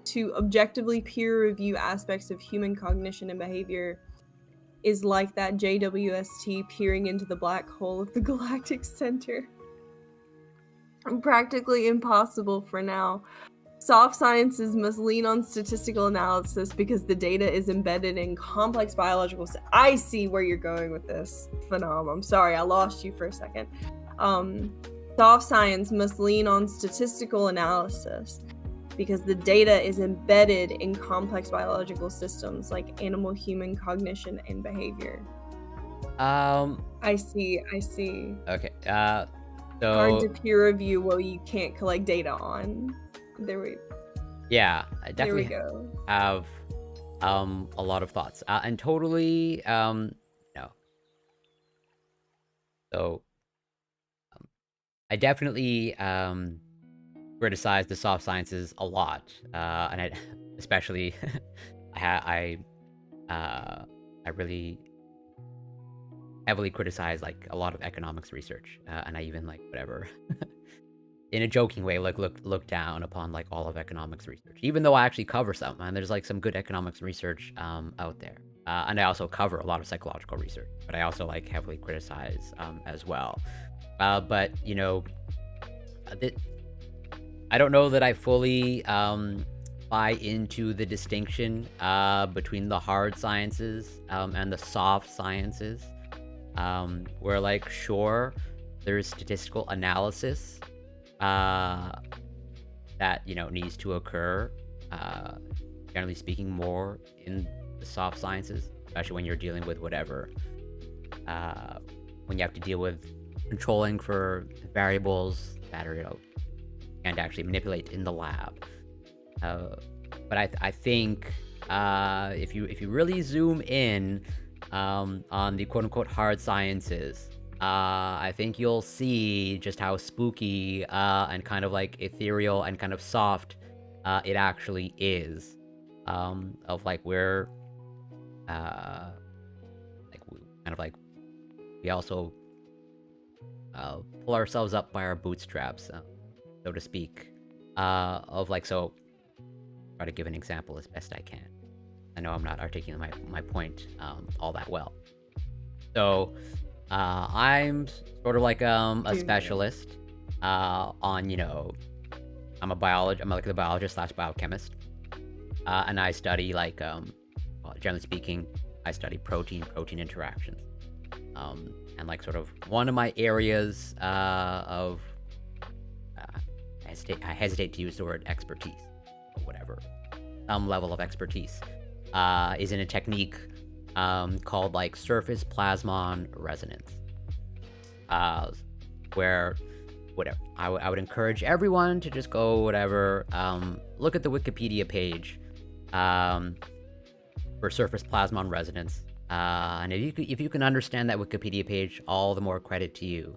to objectively peer review aspects of human cognition and behavior is like that JWST peering into the black hole of the galactic center. Practically impossible for now. Soft sciences must lean on statistical analysis because the data is embedded in complex biological I see where you're going with this, Phenom. I'm sorry, I lost you for a second. Soft science must lean on statistical analysis because the data is embedded in complex biological systems like animal-human cognition and behavior. I see. Okay. So hard to peer review what you can't collect data on. Yeah, I definitely there we go. have a lot of thoughts. And totally no. So I definitely criticize the soft sciences a lot, and I especially I really heavily criticize like a lot of economics research, and I even like whatever in a joking way like look down upon like all of economics research, even though I actually cover some, and there's like some good economics research out there, and I also cover a lot of psychological research, but I also like heavily criticize as well. But you know, I don't know that I fully buy into the distinction between the hard sciences and the soft sciences, where like sure there's statistical analysis, that, needs to occur, generally speaking, more in the soft sciences, especially when you're dealing with whatever, when you have to deal with controlling for variables that are, can't actually manipulate in the lab. But I think if you really zoom in on the quote unquote hard sciences, I think you'll see just how spooky and kind of like ethereal and kind of soft it actually is. Of like where like kind of like we also pull ourselves up by our bootstraps, so to speak. Of like, so try to give an example as best I can. I know I'm not articulating my point all that well. So I'm sort of like a specialist on, I'm like a biologist slash biochemist, and I study like well, generally speaking, I study protein interactions, and like sort of one of my areas of I hesitate to use the word expertise, or whatever, some level of expertise, is in a technique called like surface plasmon resonance, where whatever I would encourage everyone to just go whatever, look at the Wikipedia page for surface plasmon resonance, and if you can understand that Wikipedia page, all the more credit to you.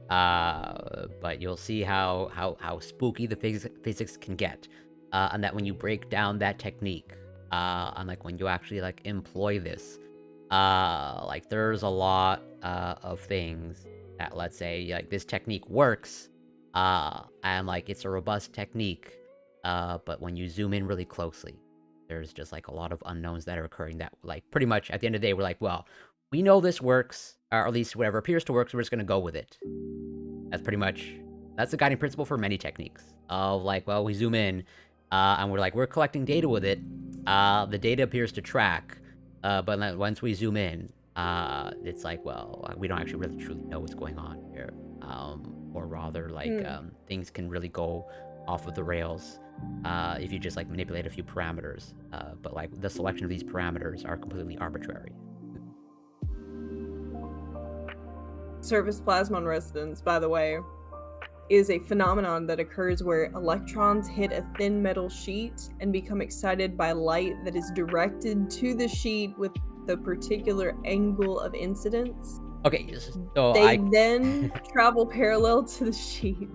But you'll see how spooky the physics can get, and that when you break down that technique, and like when you actually like employ this, like there's a lot of things that, let's say, like this technique works, and like it's a robust technique, but when you zoom in really closely, there's just like a lot of unknowns that are occurring that, like, pretty much at the end of the day, we're like, well, we know this works, or at least whatever appears to work, so we're just gonna go with it. That's the guiding principle for many techniques. Of like, well, we zoom in, and we're like, we're collecting data with it. The data appears to track, but then once we zoom in, it's like, well, we don't actually really truly know what's going on here. Or rather, like, things can really go off of the rails if you just like manipulate a few parameters. But like the selection of these parameters are completely arbitrary. Surface plasmon resonance, by the way, is a phenomenon that occurs where electrons hit a thin metal sheet and become excited by light that is directed to the sheet with the particular angle of incidence. Okay, so they then travel parallel to the sheet.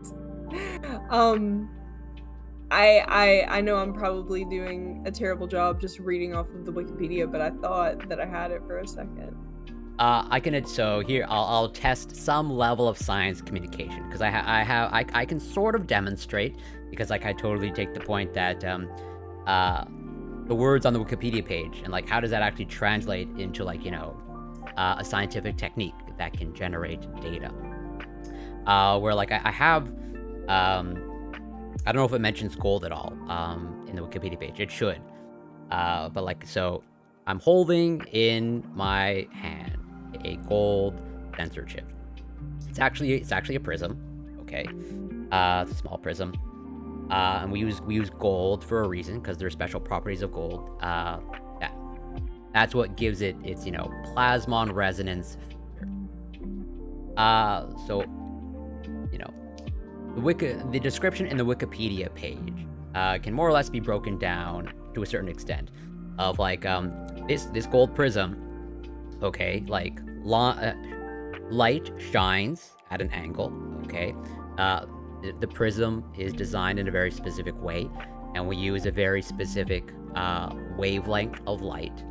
I know I'm probably doing a terrible job just reading off of the Wikipedia, but I thought that I had it for a second. So here I'll test some level of science communication, because I can sort of demonstrate, because like I totally take the point that the words on the Wikipedia page, and like how does that actually translate into like, a scientific technique that can generate data, where like I have I don't know if it mentions gold at all in the Wikipedia page. It should, but like, so I'm holding in my hand a gold sensor chip. It's actually a prism, okay? It's a small prism, and we use gold for a reason, because there are special properties of gold. That's what gives it its plasmon resonance feature. So the description in the Wikipedia page can more or less be broken down to a certain extent, of like this gold prism. Okay, like light shines at an angle. Okay, the prism is designed in a very specific way, and we use a very specific wavelength of light.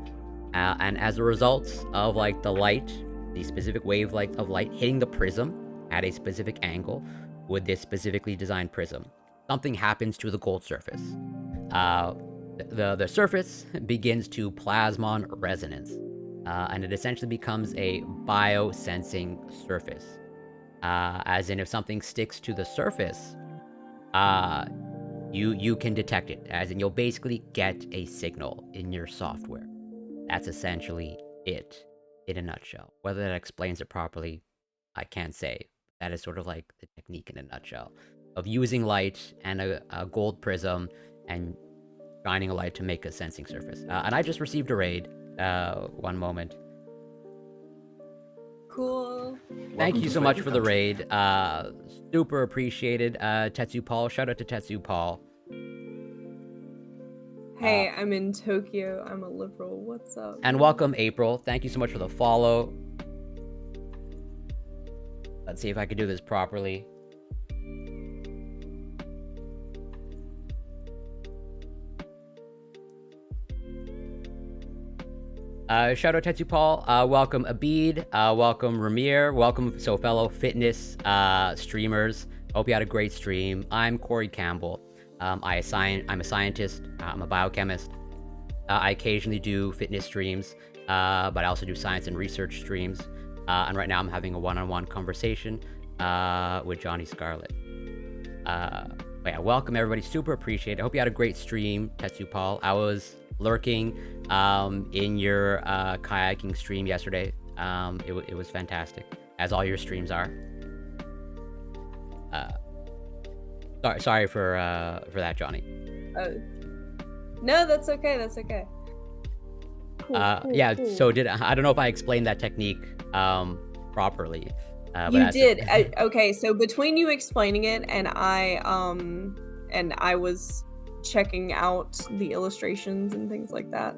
And as a result of like the specific wavelength of light hitting the prism at a specific angle with this specifically designed prism, something happens to the gold surface. The surface begins to plasmon resonance, and it essentially becomes a biosensing surface. As in, if something sticks to the surface, you can detect it. As in, you'll basically get a signal in your software. That's essentially it, in a nutshell. Whether that explains it properly, I can't say. That is sort of like the technique in a nutshell. of using light and a gold prism and shining a light to make a sensing surface. And I just received a raid. One moment. Cool. Thank you so much for the raid. Super appreciated. Tetsu Paul. Shout out to Tetsu Paul. Hey, I'm in Tokyo. I'm a liberal. What's up? And welcome, April. Thank you so much for the follow. Let's see if I can do this properly. Shout out Tetsu Paul. Welcome Abid. Welcome Ramir. Welcome, so fellow fitness streamers. Hope you had a great stream. I'm Corey Campbell. I'm a scientist. I'm a biochemist. I occasionally do fitness streams, but I also do science and research streams. And right now I'm having a one-on-one conversation with JohnnyScarlett. But yeah, welcome everybody. Super appreciate it. I hope you had a great stream, Tetsu Paul. I was lurking in your kayaking stream yesterday. It was fantastic, as all your streams are. Sorry for that, Johnny. No, that's okay. That's okay. Cool, yeah. cool. So I don't know if I explained that technique properly. You did. Okay, so between you explaining it and I was checking out the illustrations and things like that,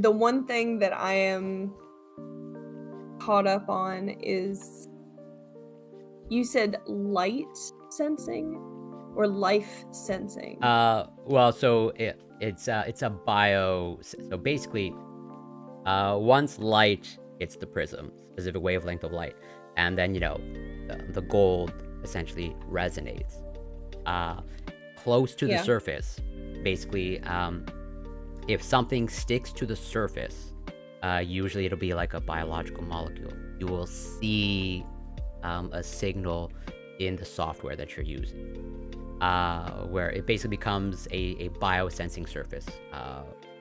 the one thing that I am caught up on is, you said light sensing or life sensing. Well, so it's a bio. So basically, once light hits the prism, specific wavelength of light, and then the gold essentially resonates close to the surface. Basically, if something sticks to the surface, usually it'll be like a biological molecule. You will see a signal in the software that you're using, where it basically becomes a biosensing surface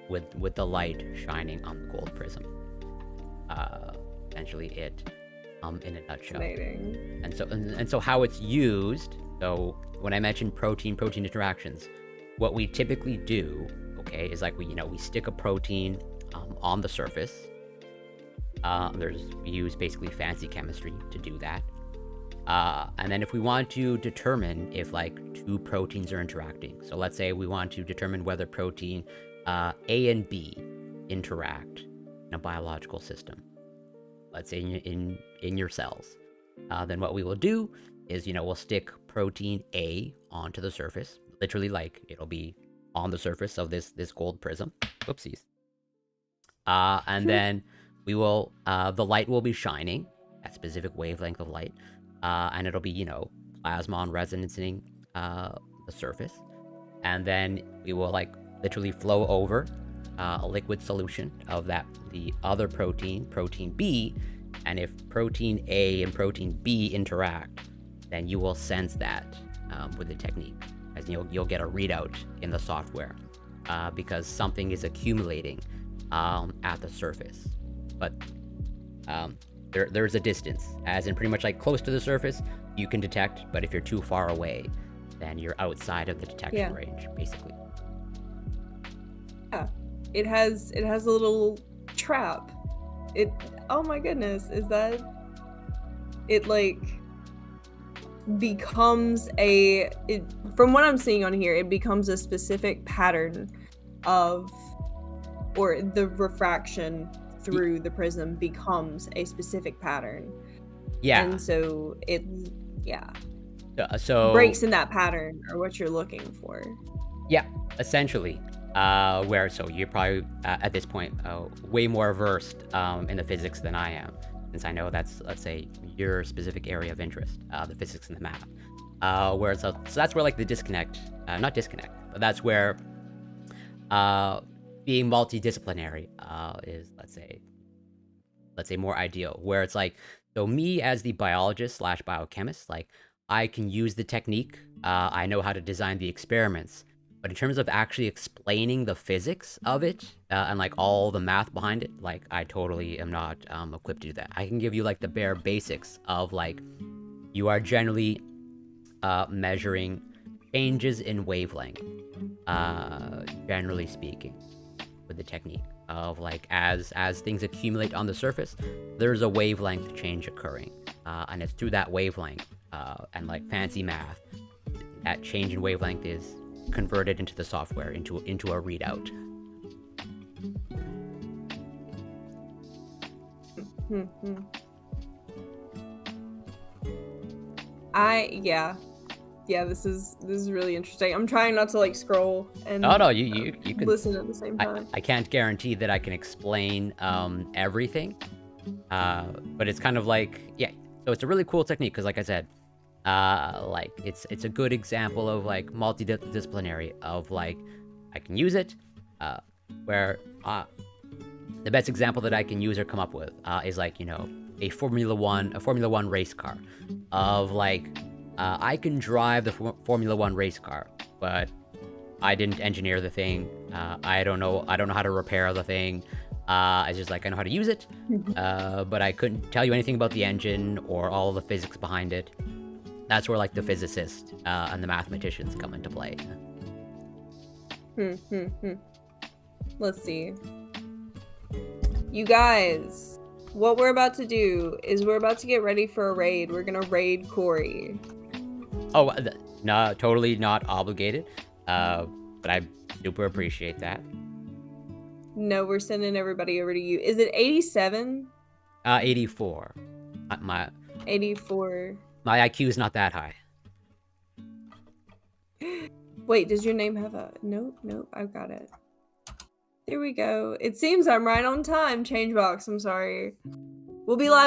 with the light shining on the gold prism. Essentially it in a nutshell. And so how it's used, so when I mentioned protein interactions, what we typically do, okay, is like we stick a protein on the surface. We use basically fancy chemistry to do that. And then if we want to determine if like two proteins are interacting, so let's say we want to determine whether protein A and B interact in a biological system, let's say in your cells, then what we will do is we'll stick protein A onto the surface, literally, like it'll be on the surface of this gold prism. Whoopsies. And then we will the light will be shining at specific wavelength of light, and it'll be plasmon resonancing the surface, and then we will like literally flow over a liquid solution of the other protein B, and if protein A and protein B interact, then you will sense that with the technique, as you'll get a readout in the software, because something is accumulating at the surface. But there's a distance, as in pretty much like close to the surface you can detect, but if you're too far away, then you're outside of the detection range, basically. Yeah, it has a little trap. Oh my goodness, is that it? Like becomes from what I'm seeing on here, it becomes a specific pattern of, or the refraction through the prism becomes a specific pattern. Yeah. And so it so breaks in that pattern, or what you're looking for. Yeah, essentially. Where so you're probably at this point way more versed in the physics than I am, since I know that's, let's say, your specific area of interest, the physics and the math. Where so that's where like the not disconnect, but that's where being multidisciplinary is, let's say more ideal, where it's like, so me as the biologist / biochemist, like I can use the technique, I know how to design the experiments, but in terms of actually explaining the physics of it and like all the math behind it, like I totally am not equipped to do that. I can give you like the bare basics of like you are generally measuring changes in wavelength, generally speaking, with the technique of like as things accumulate on the surface, there's a wavelength change occurring, and it's through that wavelength and like fancy math, that change in wavelength is converted into the software into a readout. Yeah, this is really interesting. I'm trying not to like scroll and no, you can listen at the same time. I can't guarantee that I can explain everything, but it's kind of like, yeah, so it's a really cool technique because like I said, like it's a good example of like multidisciplinary of like I can use it where the best example that I can use or come up with is like, you know, a Formula One race car of like I can drive the Formula One race car, but I didn't engineer the thing. I don't know how to repair the thing. It's just like I know how to use it, but I couldn't tell you anything about the engine or all the physics behind it. That's where like the physicists and the mathematicians come into play. Let's see. You guys, what we're about to do is we're about to get ready for a raid. We're gonna raid Corey. Oh, no, totally not obligated, but I super appreciate that. No, we're sending everybody over to you. Is it 87? 84. My 84. My IQ is not that high. Wait, does your name have a... Nope, I've got it. There we go. It seems I'm right on time, Changebox. I'm sorry. We'll be live